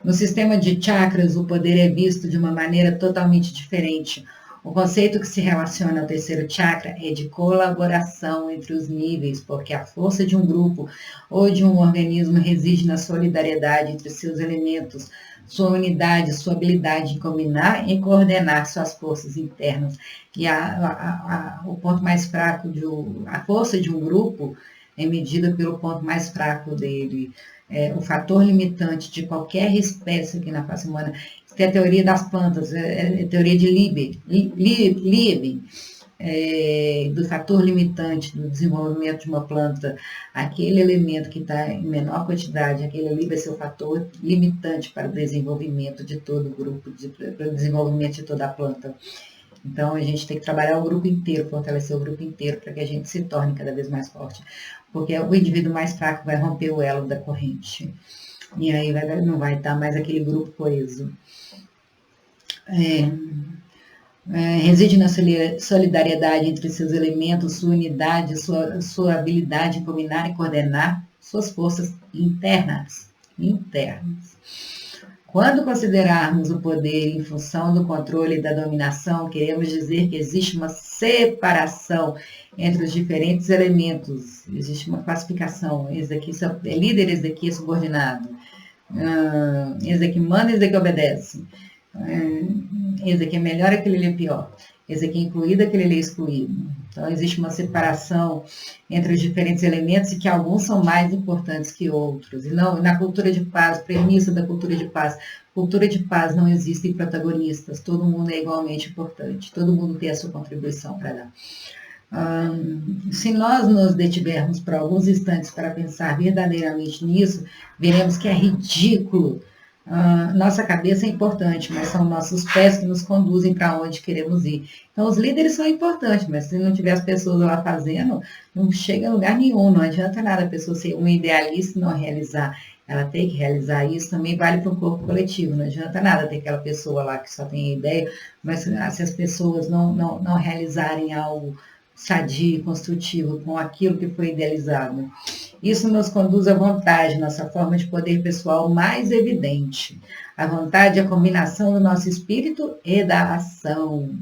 No sistema de chakras, o poder é visto de uma maneira totalmente diferente. O conceito que se relaciona ao terceiro chakra é de colaboração entre os níveis, porque a força de um grupo ou de um organismo reside na solidariedade entre seus elementos, sua unidade, sua habilidade em combinar e coordenar suas forças internas. E o ponto mais fraco, a força de um grupo é medida pelo ponto mais fraco dele. O fator limitante de qualquer espécie aqui na face humana. Isso é a teoria das plantas, é a teoria de Liebig, do fator limitante do desenvolvimento de uma planta. Aquele elemento que está em menor quantidade, aquele ali vai ser o fator limitante para o desenvolvimento de todo o grupo, para o desenvolvimento de toda a planta. Então, a gente tem que trabalhar o grupo inteiro, fortalecer o grupo inteiro, para que a gente se torne cada vez mais forte. Porque o indivíduo mais fraco vai romper o elo da corrente. E aí não vai estar mais aquele grupo coeso. Reside na solidariedade entre seus elementos, sua unidade, sua habilidade em combinar e coordenar suas forças internas. Quando considerarmos o poder em função do controle e da dominação, queremos dizer que existe uma separação entre os diferentes elementos, existe uma classificação, esse daqui é líder, esse daqui é subordinado, esse daqui manda, esse daqui obedece, esse daqui é melhor, aquele ali é pior, esse aqui é incluído, aquele ali é excluído. Então, existe uma separação entre os diferentes elementos e que alguns são mais importantes que outros. E não, na cultura de paz, premissa da cultura de paz não existem protagonistas, todo mundo é igualmente importante, todo mundo tem a sua contribuição para dar. Se nós nos detivermos por alguns instantes para pensar verdadeiramente nisso, veremos que é ridículo. Nossa cabeça é importante, mas são nossos pés que nos conduzem para onde queremos ir. Então, os líderes são importantes, mas se não tiver as pessoas lá fazendo, não chega a lugar nenhum, não adianta nada a pessoa ser um idealista e não realizar. ela tem que realizar isso, também vale para o corpo coletivo. Não adianta nada ter aquela pessoa lá que só tem ideia, mas se as pessoas não realizarem algo sadio e construtivo com aquilo que foi idealizado. Isso nos conduz à vontade, nossa forma de poder pessoal mais evidente. A vontade é a combinação do nosso espírito e da ação.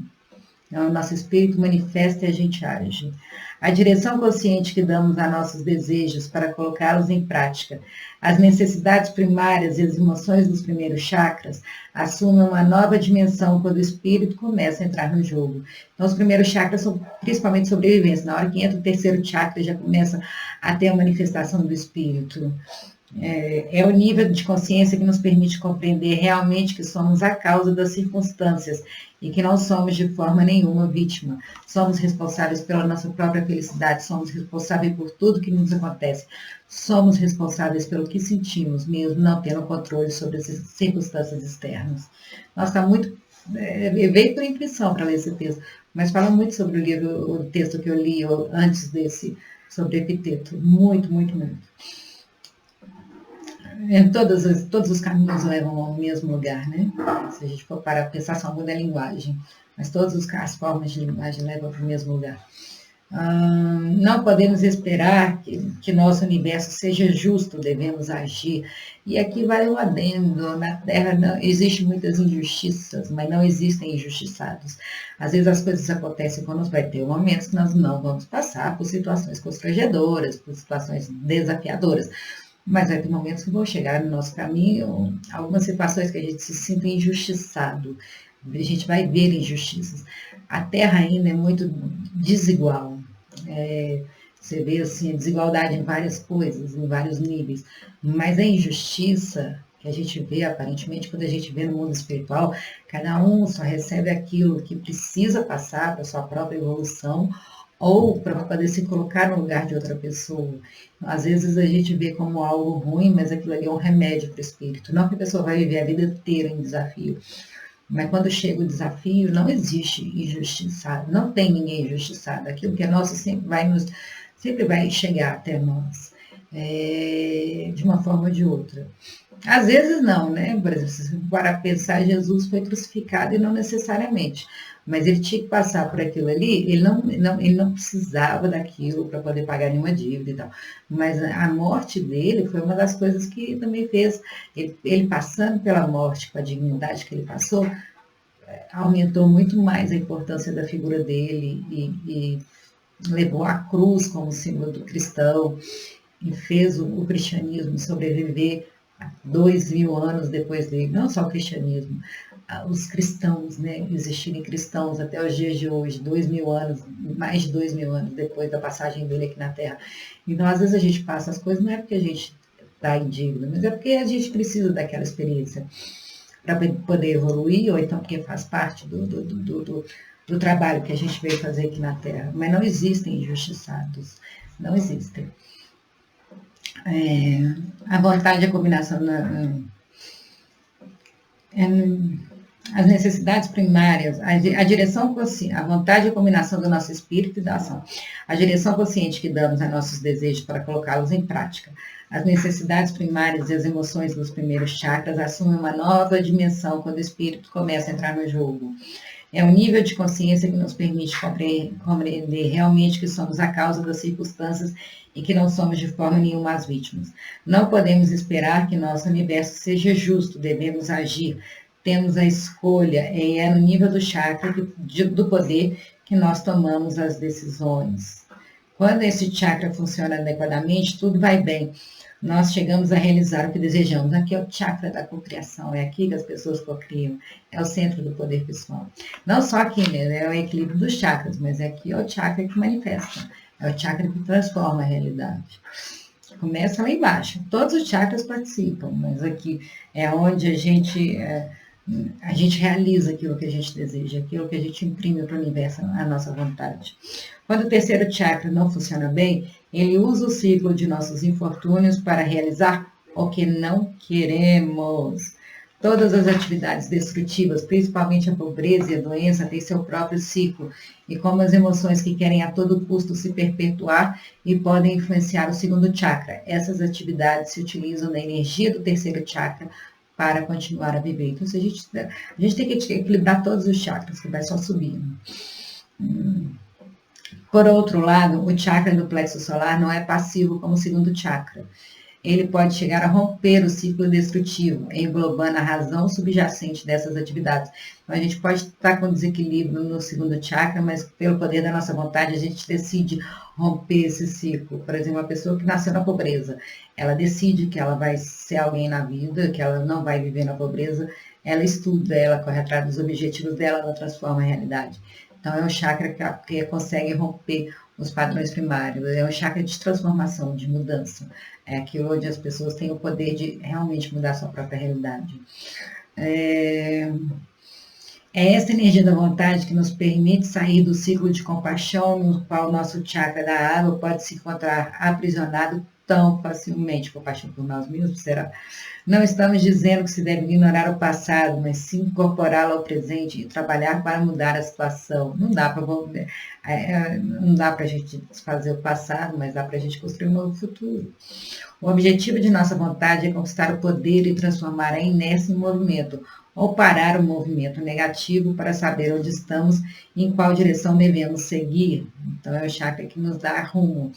Então, o nosso espírito manifesta e a gente age. A direção consciente que damos a nossos desejos para colocá-los em prática. As necessidades primárias e as emoções dos primeiros chakras assumem uma nova dimensão quando o espírito começa a entrar no jogo. Então, os primeiros chakras são principalmente sobrevivência. Na hora que entra o terceiro chakra, já começa a ter a manifestação do espírito. É o nível de consciência que nos permite compreender realmente que somos a causa das circunstâncias e que não somos de forma nenhuma vítima. Somos responsáveis pela nossa própria felicidade, somos responsáveis por tudo que nos acontece, somos responsáveis pelo que sentimos, mesmo não tendo controle sobre as circunstâncias externas. Nossa, está muito... veio por impressão para ler esse texto, mas fala muito sobre o livro, o texto que eu li antes desse, sobre Epiteto. Muito, muito, muito. Todos os caminhos levam ao mesmo lugar, né? Se a gente for para pensar, só muda a linguagem, mas todas as formas de linguagem levam para o mesmo lugar. Não podemos esperar que nosso universo seja justo, devemos agir. E aqui vai um adendo, na Terra não, existem muitas injustiças, mas não existem injustiçados. Às vezes as coisas acontecem quando vai ter momentos que nós não vamos passar por situações constrangedoras, por situações desafiadoras. Mas vai ter momentos que vão chegar no nosso caminho, algumas situações que a gente se sinta injustiçado. A gente vai ver injustiças. A Terra ainda é muito desigual. Você vê assim, a desigualdade em várias coisas, em vários níveis. Mas a injustiça que a gente vê, aparentemente, quando a gente vê no mundo espiritual, cada um só recebe aquilo que precisa passar para a sua própria evolução, ou para poder se colocar no lugar de outra pessoa. Às vezes a gente vê como algo ruim, mas aquilo ali é um remédio para o espírito. Não que a pessoa vai viver a vida inteira em desafio, mas quando chega o desafio, não existe injustiçado, não tem ninguém injustiçado. Aquilo que é nosso sempre vai chegar até nós, de uma forma ou de outra. Às vezes não, né? Por exemplo, se para pensar, Jesus foi crucificado e não necessariamente. Mas ele tinha que passar por aquilo ali, ele não precisava daquilo para poder pagar nenhuma dívida e tal. Mas a morte dele foi uma das coisas que também fez, ele passando pela morte, com a dignidade que ele passou, aumentou muito mais a importância da figura dele e levou a cruz como símbolo do cristão e fez o cristianismo sobreviver 2000 anos depois dele, não só o cristianismo, os cristãos, né, existirem cristãos até os dias de hoje, 2000 anos, mais de 2000 anos depois da passagem dele aqui na Terra. Então, às vezes a gente passa as coisas, não é porque a gente está em dívida, mas é porque a gente precisa daquela experiência para poder evoluir, ou então porque faz parte do trabalho que a gente veio fazer aqui na Terra. Mas não existem injustiçados, não existem. A vontade, a combinação, as necessidades primárias, a direção consciente, a vontade e a combinação do nosso espírito e da ação. A direção consciente que damos a nossos desejos para colocá-los em prática. As necessidades primárias e as emoções dos primeiros chakras assumem uma nova dimensão quando o espírito começa a entrar no jogo. É um nível de consciência que nos permite compreender realmente que somos a causa das circunstâncias e que não somos de forma nenhuma as vítimas. Não podemos esperar que nosso universo seja justo, devemos agir. Temos a escolha, é no nível do chakra do poder que nós tomamos as decisões. Quando esse chakra funciona adequadamente, tudo vai bem. Nós chegamos a realizar o que desejamos. Aqui é o chakra da cocriação, é aqui que as pessoas cocriam, é o centro do poder pessoal. Não só aqui, né, é o equilíbrio dos chakras, mas aqui é o chakra que manifesta, é o chakra que transforma a realidade. Começa lá embaixo, todos os chakras participam, mas aqui é onde a gente realiza aquilo que a gente deseja, aquilo que a gente imprime para o universo, a nossa vontade. Quando o terceiro chakra não funciona bem, ele usa o ciclo de nossos infortúnios para realizar o que não queremos. Todas as atividades destrutivas, principalmente a pobreza e a doença, têm seu próprio ciclo, e como as emoções que querem a todo custo se perpetuar e podem influenciar o segundo chakra. Essas atividades se utilizam da energia do terceiro chakra para continuar a viver. Então, se a gente tem que equilibrar todos os chakras, que vai só subindo. Por outro lado, o chakra do plexo solar não é passivo como o segundo chakra. Ele pode chegar a romper o ciclo destrutivo, englobando a razão subjacente dessas atividades. Então, a gente pode estar com desequilíbrio no segundo chakra, mas pelo poder da nossa vontade, a gente decide romper esse ciclo. Por exemplo, uma pessoa que nasceu na pobreza, ela decide que ela vai ser alguém na vida, que ela não vai viver na pobreza, ela estuda, ela corre atrás dos objetivos dela, ela transforma a realidade. Então, é um chakra que consegue romper os padrões primários, é um chakra de transformação, de mudança. É aquilo onde as pessoas têm o poder de realmente mudar a sua própria realidade. É essa energia da vontade que nos permite sair do ciclo de compaixão no qual o nosso chakra da água pode se encontrar aprisionado tão facilmente. Compaixão por nós mesmos, será? Não estamos dizendo que se deve ignorar o passado, mas sim incorporá-lo ao presente e trabalhar para mudar a situação. Não dá para a gente desfazer o passado, mas dá para a gente construir um novo futuro. O objetivo de nossa vontade é conquistar o poder e transformar a inércia em movimento, ou parar o movimento negativo para saber onde estamos e em qual direção devemos seguir. Então, é o chakra que nos dá rumo.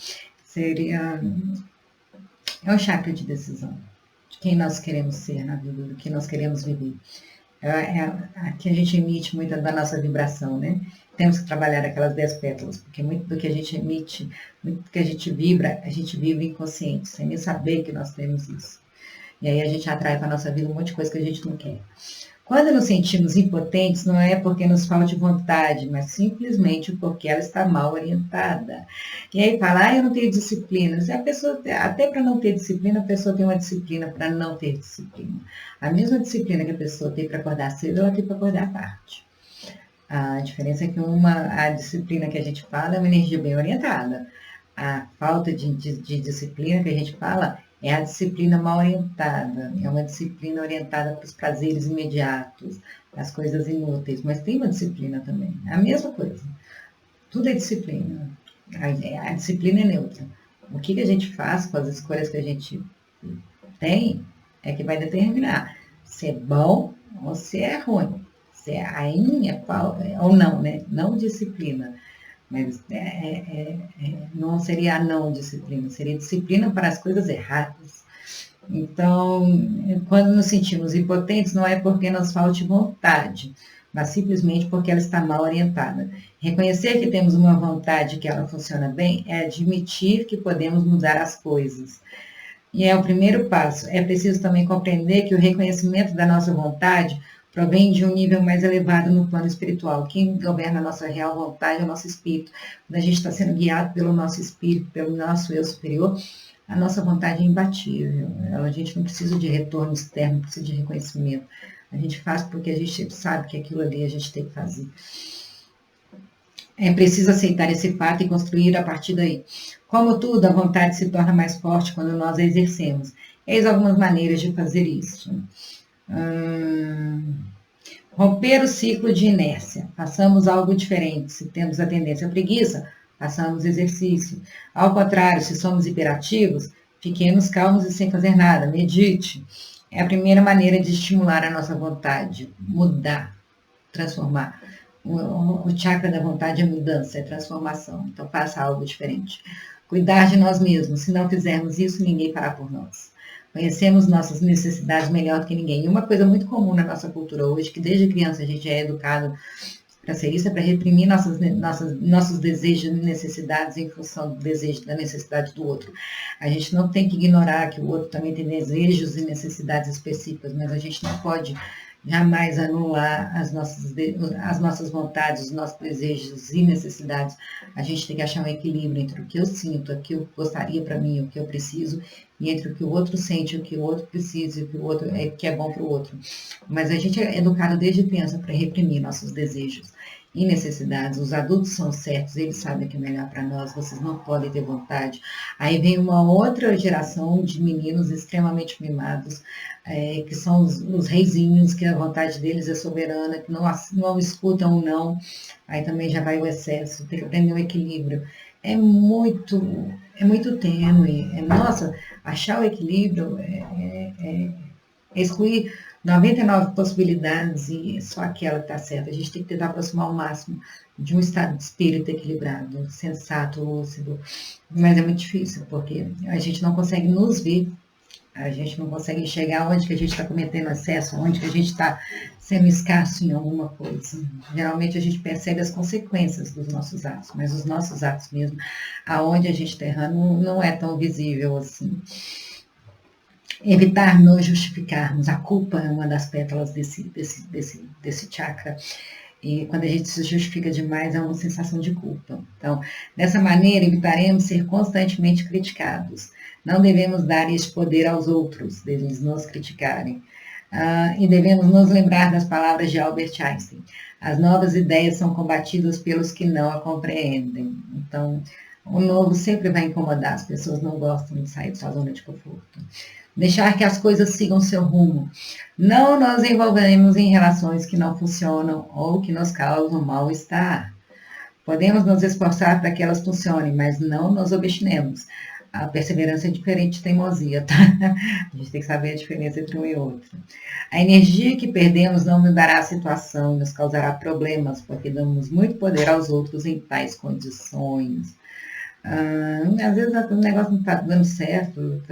É o chakra de decisão, de quem nós queremos ser na vida, do que nós queremos viver. Aqui a gente emite muita da nossa vibração, né? Temos que trabalhar aquelas 10 pétalas, porque muito do que a gente emite, muito do que a gente vibra, a gente vive inconsciente, sem nem saber que nós temos isso. E aí a gente atrai para a nossa vida um monte de coisa que a gente não quer. Quando nos sentimos impotentes, não é porque nos falte vontade, mas simplesmente porque ela está mal orientada. E aí fala, eu não tenho disciplina. Se a pessoa, até para não ter disciplina, a pessoa tem uma disciplina para não ter disciplina. A mesma disciplina que a pessoa tem para acordar cedo, ela tem para acordar tarde. A diferença é que a disciplina que a gente fala é uma energia bem orientada. A falta de disciplina que a gente fala é a disciplina mal orientada, é uma disciplina orientada para os prazeres imediatos, para as coisas inúteis, mas tem uma disciplina também, é a mesma coisa. Tudo é disciplina, a disciplina é neutra. O que a gente faz com as escolhas que a gente tem é que vai determinar se é bom ou se é ruim, se é ou não, né? Não disciplina. Mas não seria a não disciplina, seria disciplina para as coisas erradas. Então, quando nos sentimos impotentes, não é porque nos falte vontade, mas simplesmente porque ela está mal orientada. Reconhecer que temos uma vontade que ela funciona bem é admitir que podemos mudar as coisas. E é o primeiro passo. É preciso também compreender que o reconhecimento da nossa vontade provém de um nível mais elevado no plano espiritual. Quem governa a nossa real vontade é o nosso espírito. Quando a gente está sendo guiado pelo nosso espírito, pelo nosso eu superior, a nossa vontade é imbatível. A gente não precisa de retorno externo, não precisa de reconhecimento. A gente faz porque a gente sabe que aquilo ali a gente tem que fazer. É preciso aceitar esse fato e construir a partir daí. Como tudo, a vontade se torna mais forte quando nós a exercemos. Eis algumas maneiras de fazer isso. Romper o ciclo de inércia. Façamos algo diferente. Se temos a tendência à preguiça, façamos exercício. Ao contrário, se somos hiperativos, fiquemos calmos e sem fazer nada. Medite. É a primeira maneira de estimular a nossa vontade. Mudar, transformar. O chakra da vontade é mudança, é transformação. Então, faça algo diferente. Cuidar de nós mesmos. Se não fizermos isso, ninguém fará por nós. Conhecemos nossas necessidades melhor do que ninguém. E uma coisa muito comum na nossa cultura hoje, que desde criança a gente é educado para ser isso, é para reprimir nossos desejos e necessidades em função do desejo, da necessidade do outro. A gente não tem que ignorar que o outro também tem desejos e necessidades específicas, mas a gente não pode jamais anular as nossas vontades, os nossos desejos e necessidades. A gente tem que achar um equilíbrio entre o que eu sinto, o que eu gostaria para mim, o que eu preciso, e entre o que o outro sente, o que o outro precisa, o que o outro que é bom para o outro. Mas a gente é educado desde criança para reprimir nossos desejos. e necessidades. Os adultos são certos, eles sabem o que é melhor para nós, vocês não podem ter vontade. Aí vem uma outra geração de meninos extremamente mimados, que são os reizinhos, que a vontade deles é soberana, que não escutam ou não. Aí também já vai o excesso, tem que aprender o equilíbrio. É muito tênue. Nossa, achar o equilíbrio excluir 99 possibilidades e só aquela que está certa. A gente tem que tentar aproximar ao máximo de um estado de espírito equilibrado, sensato, lúcido. Mas é muito difícil, porque a gente não consegue nos ver, a gente não consegue enxergar onde que a gente está cometendo excesso, onde que a gente está sendo escasso em alguma coisa. Geralmente a gente percebe as consequências dos nossos atos, mas os nossos atos mesmo, aonde a gente está errando, não é tão visível assim. Evitar nos justificarmos. A culpa é uma das pétalas desse chakra. E quando a gente se justifica demais, é uma sensação de culpa. Então, dessa maneira, evitaremos ser constantemente criticados. Não devemos dar este poder aos outros, deles nos criticarem. E devemos nos lembrar das palavras de Albert Einstein. As novas ideias são combatidas pelos que não a compreendem. Então, o novo sempre vai incomodar. As pessoas não gostam de sair da sua zona de conforto. Deixar que as coisas sigam seu rumo. Não nos envolvemos em relações que não funcionam ou que nos causam mal-estar. Podemos nos esforçar para que elas funcionem, mas não nos obstinemos. A perseverança é diferente de teimosia, tá? A gente tem que saber a diferença entre um e outro. A energia que perdemos não mudará a situação, nos causará problemas, porque damos muito poder aos outros em tais condições. Às vezes o negócio não está dando certo,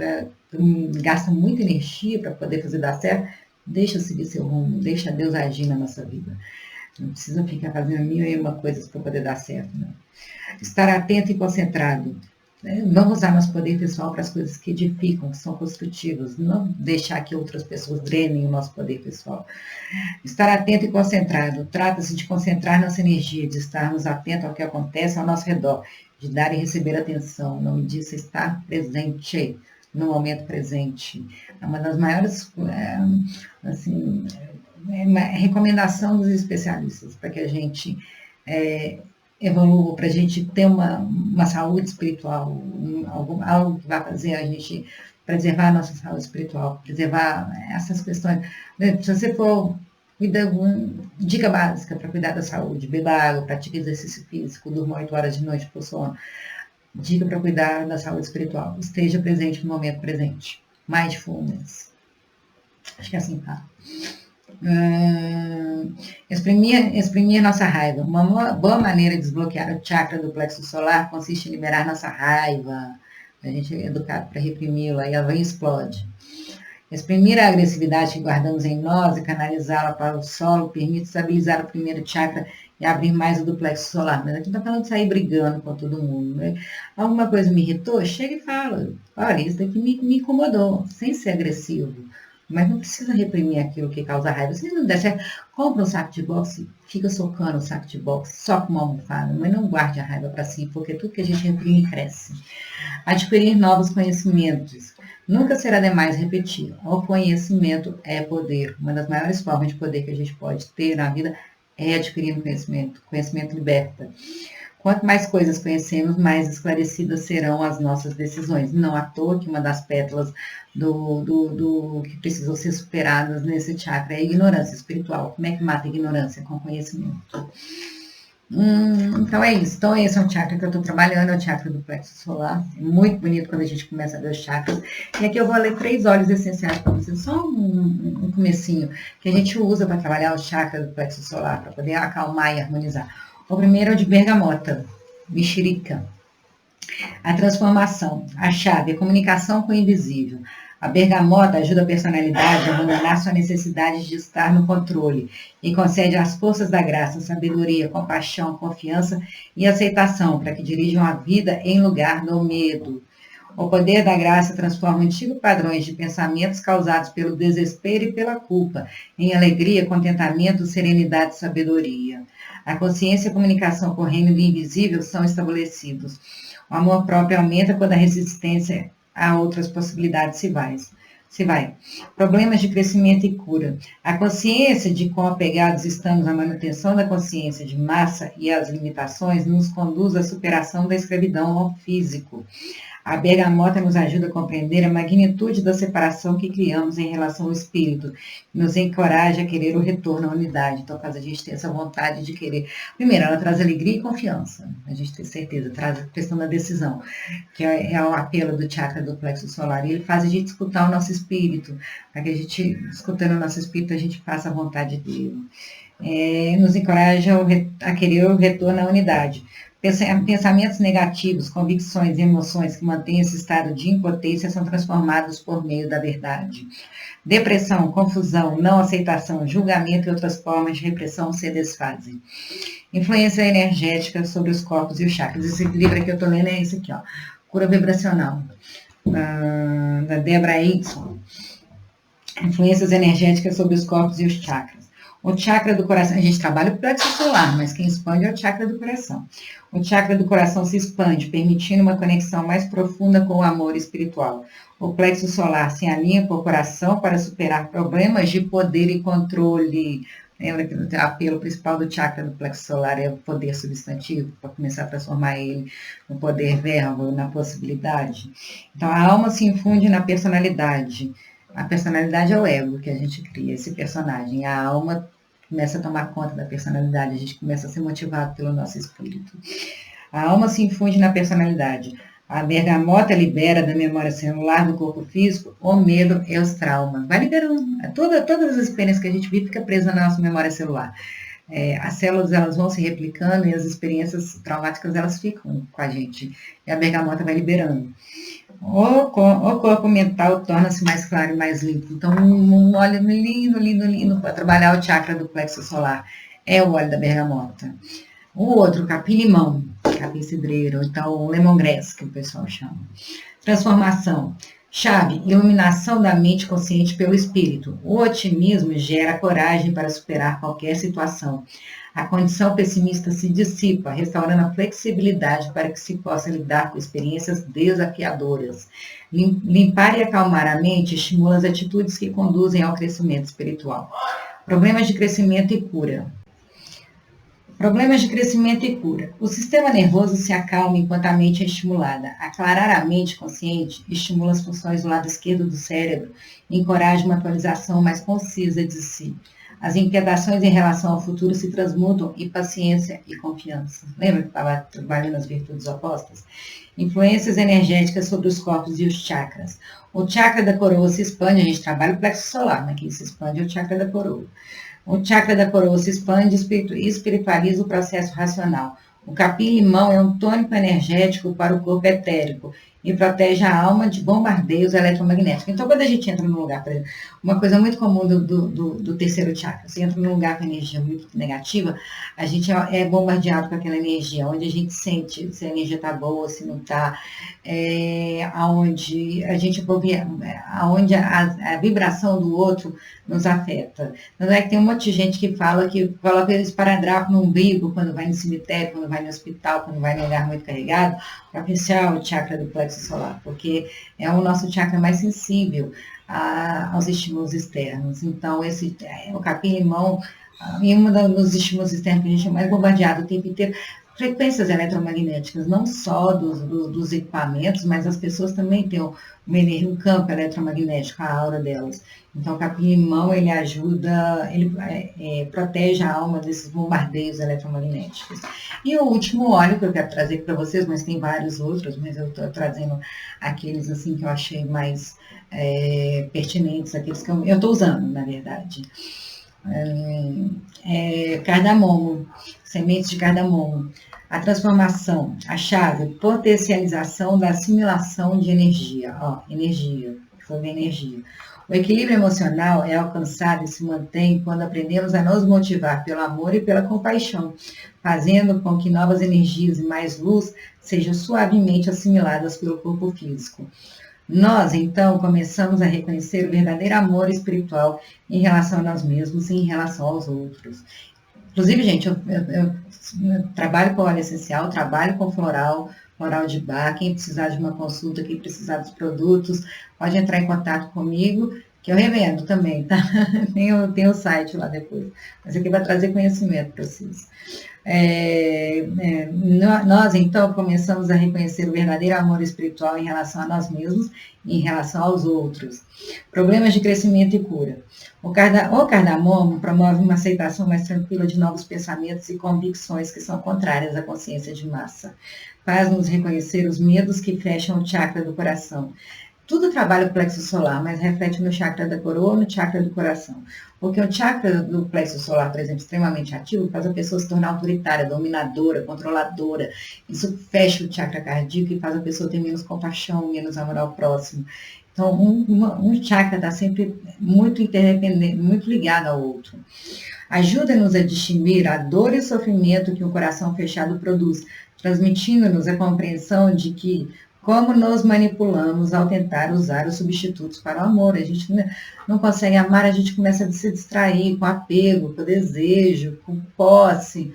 gasta muita energia para poder fazer dar certo, deixa seguir seu rumo, deixa Deus agir na nossa vida. Não precisa ficar fazendo mil e uma coisas para poder dar certo, não. Estar atento e concentrado. Vamos usar nosso poder pessoal para as coisas que edificam, que são construtivas, não deixar que outras pessoas drenem o nosso poder pessoal. Estar atento e concentrado. Trata-se de concentrar nossa energia, de estarmos atentos ao que acontece ao nosso redor, de dar e receber atenção. O nome disso é estar presente, no momento presente. É uma das maiores recomendação dos especialistas para que a gente evolua, para a gente ter uma saúde espiritual, algo que vai fazer a gente preservar a nossa saúde espiritual, preservar essas questões. Se você for dica básica para cuidar da saúde: beba água, pratique exercício físico, durma 8 horas de noite por sono. Dica para cuidar da saúde espiritual: esteja presente no momento presente. Mindfulness. Acho que é assim, tá? Exprimir nossa raiva. Uma boa maneira de desbloquear o chakra do plexo solar consiste em liberar nossa raiva. A gente é educado para reprimi-la e ela vem e explode. Exprimir a agressividade que guardamos em nós e canalizá-la para o solo permite estabilizar o primeiro chakra e abrir mais o do plexo solar. Mas aqui não está falando de sair brigando com todo mundo, né? Alguma coisa me irritou? Chega e fala: olha, isso daqui me incomodou, sem ser agressivo. Mas não precisa reprimir aquilo que causa raiva. Se não der certo, compra um saco de boxe, fica socando o saco de boxe só com uma almofada, mas não guarde a raiva para si, porque tudo que a gente reprime cresce. Adquirir novos conhecimentos. Nunca será demais repetir: o conhecimento é poder. Uma das maiores formas de poder que a gente pode ter na vida é adquirindo conhecimento. Conhecimento liberta. Quanto mais coisas conhecemos, mais esclarecidas serão as nossas decisões. Não à toa que uma das pétalas do que precisam ser superadas nesse chakra é a ignorância espiritual. Como é que mata a ignorância? Com conhecimento. Então é isso. Então esse é um chakra que eu estou trabalhando, é o chakra do plexo solar. É muito bonito quando a gente começa a ver os chakras. E aqui eu vou ler 3 óleos essenciais para vocês, só um comecinho, que a gente usa para trabalhar o chakra do plexo solar, para poder acalmar e harmonizar. O primeiro é o de bergamota, mexerica. A transformação, a chave, a comunicação com o invisível. A bergamota ajuda a personalidade a abandonar sua necessidade de estar no controle e concede as forças da graça, sabedoria, compaixão, confiança e aceitação para que dirijam a vida em lugar do medo. O poder da graça transforma antigos padrões de pensamentos causados pelo desespero e pela culpa em alegria, contentamento, serenidade e sabedoria. A consciência e a comunicação com o reino do invisível são estabelecidos. O amor próprio aumenta quando a resistência a outras possibilidades se vai. Se vai. Problemas de crescimento e cura. A consciência de quão apegados estamos à manutenção da consciência de massa e às limitações nos conduz à superação da escravidão ao físico. A bergamota nos ajuda a compreender a magnitude da separação que criamos em relação ao espírito. Nos encoraja a querer o retorno à unidade. Então, faz a gente ter essa vontade de querer. Primeiro, ela traz alegria e confiança. A gente tem certeza. Traz a questão da decisão, que é o apelo do chakra do plexo solar. E ele faz a gente escutar o nosso espírito. Para que a gente, escutando o nosso espírito, a gente faça a vontade dele. Nos encoraja a querer o retorno à unidade. Pensamentos negativos, convicções e emoções que mantêm esse estado de impotência são transformados por meio da verdade. Depressão, confusão, não aceitação, julgamento e outras formas de repressão se desfazem. Influência energética sobre os corpos e os chakras. Esse livro que eu estou lendo é esse aqui, ó. Cura Vibracional, da Deborah Eidson. Influências energéticas sobre os corpos e os chakras. O chakra do coração, a gente trabalha o plexo solar, mas quem expande é o chakra do coração. O chakra do coração se expande, permitindo uma conexão mais profunda com o amor espiritual. O plexo solar se alinha com o coração para superar problemas de poder e controle. Lembra que o apelo principal do chakra do plexo solar é o poder substantivo, para começar a transformar ele no poder verbo, na possibilidade. Então, a alma se infunde na personalidade. A personalidade é o ego que a gente cria, esse personagem. A alma começa a tomar conta da personalidade, a gente começa a ser motivado pelo nosso espírito. A alma se infunde na personalidade. A bergamota libera da memória celular do corpo físico o medo e os traumas. Vai liberando. Todas as experiências que a gente vive fica presa na nossa memória celular. As células elas vão se replicando e as experiências traumáticas elas ficam com a gente. E a bergamota vai liberando. O corpo mental torna-se mais claro e mais limpo. Então, um óleo lindo para trabalhar o chakra do plexo solar é o óleo da bergamota. O outro, capim-limão, capim-cidreiro, então o lemongrass, que o pessoal chama. Transformação. Chave, iluminação da mente consciente pelo espírito. O otimismo gera coragem para superar qualquer situação. A condição pessimista se dissipa, restaurando a flexibilidade para que se possa lidar com experiências desafiadoras. Limpar e acalmar a mente estimula as atitudes que conduzem ao crescimento espiritual. Problemas de crescimento e cura. Problemas de crescimento e cura. O sistema nervoso se acalma enquanto a mente é estimulada. Aclarar a mente consciente estimula as funções do lado esquerdo do cérebro e encoraja uma atualização mais concisa de si. As inquietações em relação ao futuro se transmutam em paciência e confiança. Lembra que estava trabalhando as virtudes opostas? Influências energéticas sobre os corpos e os chakras. O chakra da coroa se expande, a gente trabalha o plexo solar, mas quem se expande é o chakra da coroa. O chakra da coroa se expande e espiritualiza o processo racional. O capim-limão é um tônico energético para o corpo etérico e protege a alma de bombardeios eletromagnéticos. Então, quando a gente entra num lugar, por exemplo, uma coisa muito comum do terceiro chakra, você entra num lugar com energia muito negativa, a gente é bombardeado com aquela energia, onde a gente sente se a energia está boa, se não está, aonde a vibração do outro nos afeta. Não é que tem um monte de gente que fala que coloca esse esparadrapo no umbigo quando vai no cemitério, quando vai no hospital, quando vai num lugar muito carregado, para fechar o chakra do plexo solar, porque é o nosso chakra mais sensível aos estímulos externos. Então, o capim-limão, e um dos estímulos externos que a gente é mais bombardeado o tempo inteiro, frequências eletromagnéticas, não só dos equipamentos, mas as pessoas também têm um campo eletromagnético, a aura delas. Então, o capim-limão, ele ajuda, ele protege a alma desses bombardeios eletromagnéticos. E o último óleo que eu quero trazer para vocês, mas tem vários outros, mas eu estou trazendo aqueles assim que eu achei mais pertinentes, aqueles que eu estou usando, na verdade. Cardamomo, sementes de cardamomo. A transformação, a chave, potencialização da assimilação de energia. Energia, sobre energia. O equilíbrio emocional é alcançado e se mantém quando aprendemos a nos motivar pelo amor e pela compaixão, fazendo com que novas energias e mais luz sejam suavemente assimiladas pelo corpo físico. Nós, então, começamos a reconhecer o verdadeiro amor espiritual em relação a nós mesmos e em relação aos outros. Inclusive, gente, eu trabalho com óleo essencial, trabalho com floral, Floral de Bar. Quem precisar de uma consulta, quem precisar dos produtos, pode entrar em contato comigo, que eu revendo também, tá? Tem o site lá depois. Mas aqui vai trazer conhecimento para vocês. Nós, então, começamos a reconhecer o verdadeiro amor espiritual em relação a nós mesmos e em relação aos outros. Problemas de crescimento e cura. O cardamomo promove uma aceitação mais tranquila de novos pensamentos e convicções que são contrárias à consciência de massa. Faz-nos reconhecer os medos que fecham o chakra do coração. Tudo trabalha o plexo solar, mas reflete no chakra da coroa ou no chakra do coração. Porque o chakra do plexo solar, por exemplo, extremamente ativo, faz a pessoa se tornar autoritária, dominadora, controladora. Isso fecha o chakra cardíaco e faz a pessoa ter menos compaixão, menos amor ao próximo. Então, um chakra está sempre muito interdependente, muito ligado ao outro. Ajuda-nos a distinguir a dor e o sofrimento que o coração fechado produz, transmitindo-nos a compreensão de que como nos manipulamos ao tentar usar os substitutos para o amor. A gente não consegue amar, a gente começa a se distrair com apego, com desejo, com posse,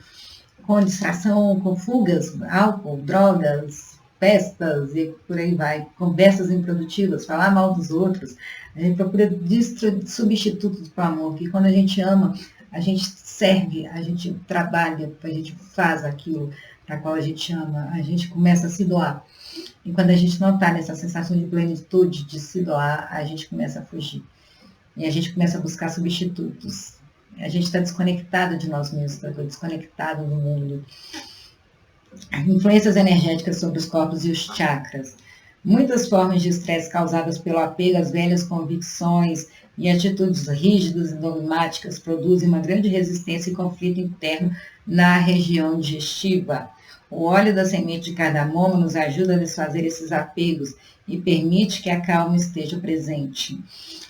com distração, com fugas, álcool, drogas, festas e por aí vai, conversas improdutivas, falar mal dos outros. A gente procura substitutos para o amor, que quando a gente ama, a gente serve, a gente trabalha, a gente faz aquilo para qual a gente ama, a gente começa a se doar. E quando a gente não está nessa sensação de plenitude, de se doar, a gente começa a fugir. E a gente começa a buscar substitutos. A gente está desconectado de nós mesmos, está desconectado do mundo. Influências energéticas sobre os corpos e os chakras. Muitas formas de estresse causadas pelo apego às velhas convicções e atitudes rígidas e dogmáticas produzem uma grande resistência e conflito interno na região digestiva. O óleo da semente de cardamomo nos ajuda a desfazer esses apegos e permite que a calma esteja presente.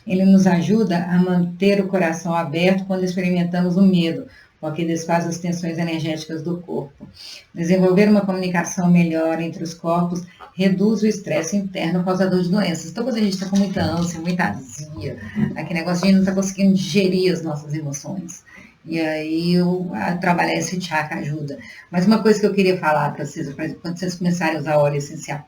Ele nos ajuda a manter o coração aberto quando experimentamos o medo, porque desfaz as tensões energéticas do corpo. Desenvolver uma comunicação melhor entre os corpos reduz o estresse interno causador de doenças. Então, quando a gente está com muita ânsia, muita azia, aquele negócio, a gente não está conseguindo digerir as nossas emoções. E aí, trabalhar esse chakra ajuda. Mas uma coisa que eu queria falar para vocês, quando vocês começarem a usar óleo essencial,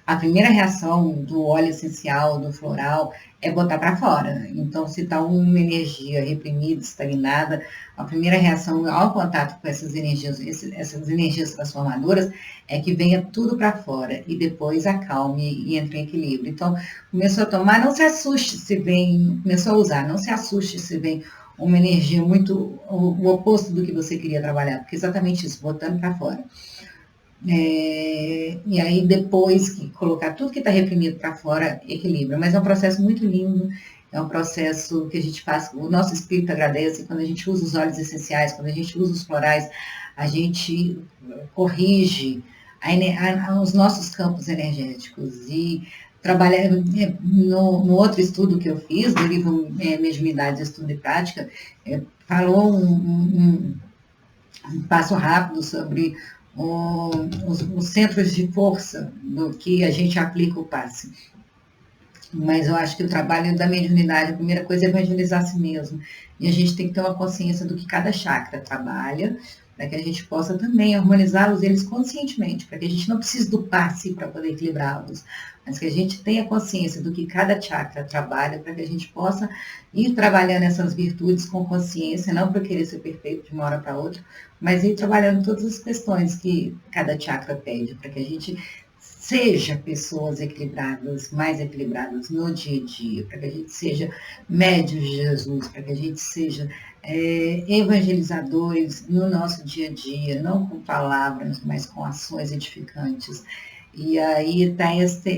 a primeira reação do óleo essencial, do floral, é botar para fora. Então, se está uma energia reprimida, estagnada, a primeira reação ao contato com essas energias transformadoras é que venha tudo para fora e depois acalme e entre em equilíbrio. Então, começou a tomar, não se assuste se vem, começou a usar, não se assuste se vem uma energia muito o oposto do que você queria trabalhar, porque é exatamente isso, botando para fora. E aí depois que colocar tudo que está reprimido para fora, equilibra. Mas é um processo muito lindo, é um processo que a gente faz, o nosso espírito agradece quando a gente usa os óleos essenciais, quando a gente usa os florais, a gente corrige os nossos campos energéticos. E trabalhar no outro estudo que eu fiz, do livro Mediunidade, Estudo e Prática, falou um passo rápido sobre os centros de força do que a gente aplica o passe. Mas eu acho que o trabalho da mediunidade, a primeira coisa é evangelizar a si mesmo. E a gente tem que ter uma consciência do que cada chakra trabalha, para que a gente possa também harmonizá-los eles conscientemente, para que a gente não precise do passe para poder equilibrá-los, mas que a gente tenha consciência do que cada chakra trabalha, para que a gente possa ir trabalhando essas virtudes com consciência, não para querer ser perfeito de uma hora para outra, mas ir trabalhando todas as questões que cada chakra pede, para que a gente seja pessoas equilibradas, mais equilibradas no dia a dia, para que a gente seja médios de Jesus, para que a gente seja evangelizadores no nosso dia a dia, não com palavras, mas com ações edificantes. E aí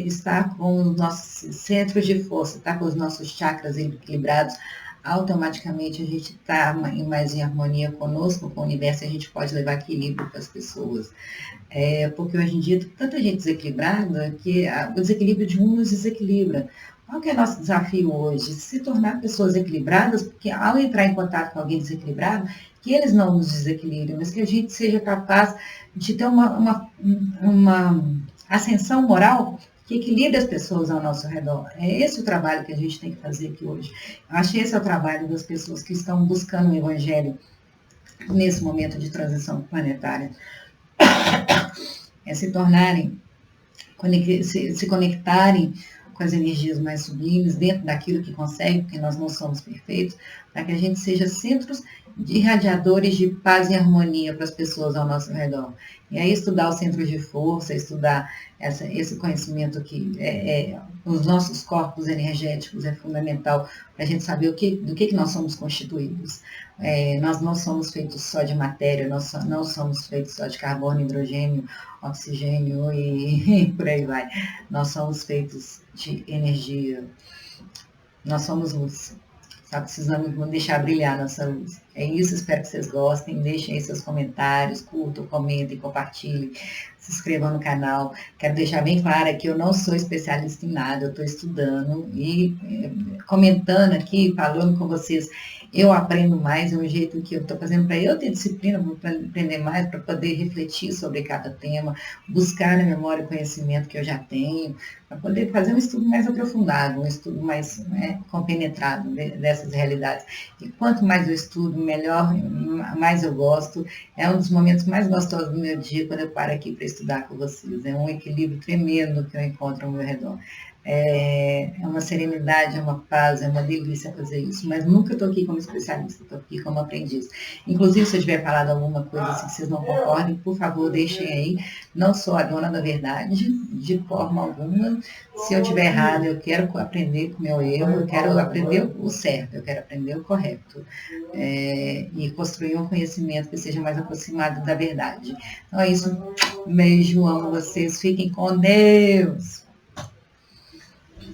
estar com os nossos centros de força, estar com os nossos chakras equilibrados, automaticamente a gente está mais em harmonia conosco, com o universo, e a gente pode levar equilíbrio para as pessoas. Porque hoje em dia tem tanta gente desequilibrada que o desequilíbrio de um nos desequilibra. Qual que é o nosso desafio hoje? Se tornar pessoas equilibradas, porque ao entrar em contato com alguém desequilibrado, que eles não nos desequilibrem, mas que a gente seja capaz de ter uma ascensão moral que equilibre as pessoas ao nosso redor. É esse o trabalho que a gente tem que fazer aqui hoje. Eu acho que esse é o trabalho das pessoas que estão buscando o Evangelho nesse momento de transição planetária. se tornarem, se conectarem com as energias mais sublimes, dentro daquilo que consegue, porque nós não somos perfeitos, para que a gente seja centros de irradiadores de paz e harmonia para as pessoas ao nosso redor. E aí estudar os centros de força, estudar esse conhecimento que os nossos corpos energéticos é fundamental para a gente saber do que nós somos constituídos. Nós não somos feitos só de matéria, nós não somos feitos só de carbono, hidrogênio, oxigênio e por aí vai. Nós somos feitos de energia, nós somos luz. Só precisamos deixar brilhar nossa luz. É isso, espero que vocês gostem. Deixem aí seus comentários, curtam, comentem, compartilhem, se inscrevam no canal. Quero deixar bem claro que eu não sou especialista em nada, eu estou estudando e comentando aqui, falando com vocês. Eu aprendo mais, é um jeito que eu estou fazendo para eu ter disciplina, para aprender mais, para poder refletir sobre cada tema, buscar na memória o conhecimento que eu já tenho, para poder fazer um estudo mais aprofundado, um estudo mais compenetrado dessas realidades. E quanto mais eu estudo, melhor, mais eu gosto. É um dos momentos mais gostosos do meu dia, quando eu paro aqui para estudar com vocês. É um equilíbrio tremendo que eu encontro ao meu redor. É uma serenidade, é uma paz, é uma delícia fazer isso, mas nunca estou aqui como especialista, estou aqui como aprendiz. Inclusive, se eu tiver falado alguma coisa assim que vocês não concordem, por favor, deixem aí. Não sou a dona da verdade, de forma alguma. Se eu estiver errado, eu quero aprender com o meu erro, eu quero aprender o certo, eu quero aprender o correto. E construir um conhecimento que seja mais aproximado da verdade. Então é isso. Beijo, amo vocês, fiquem com Deus!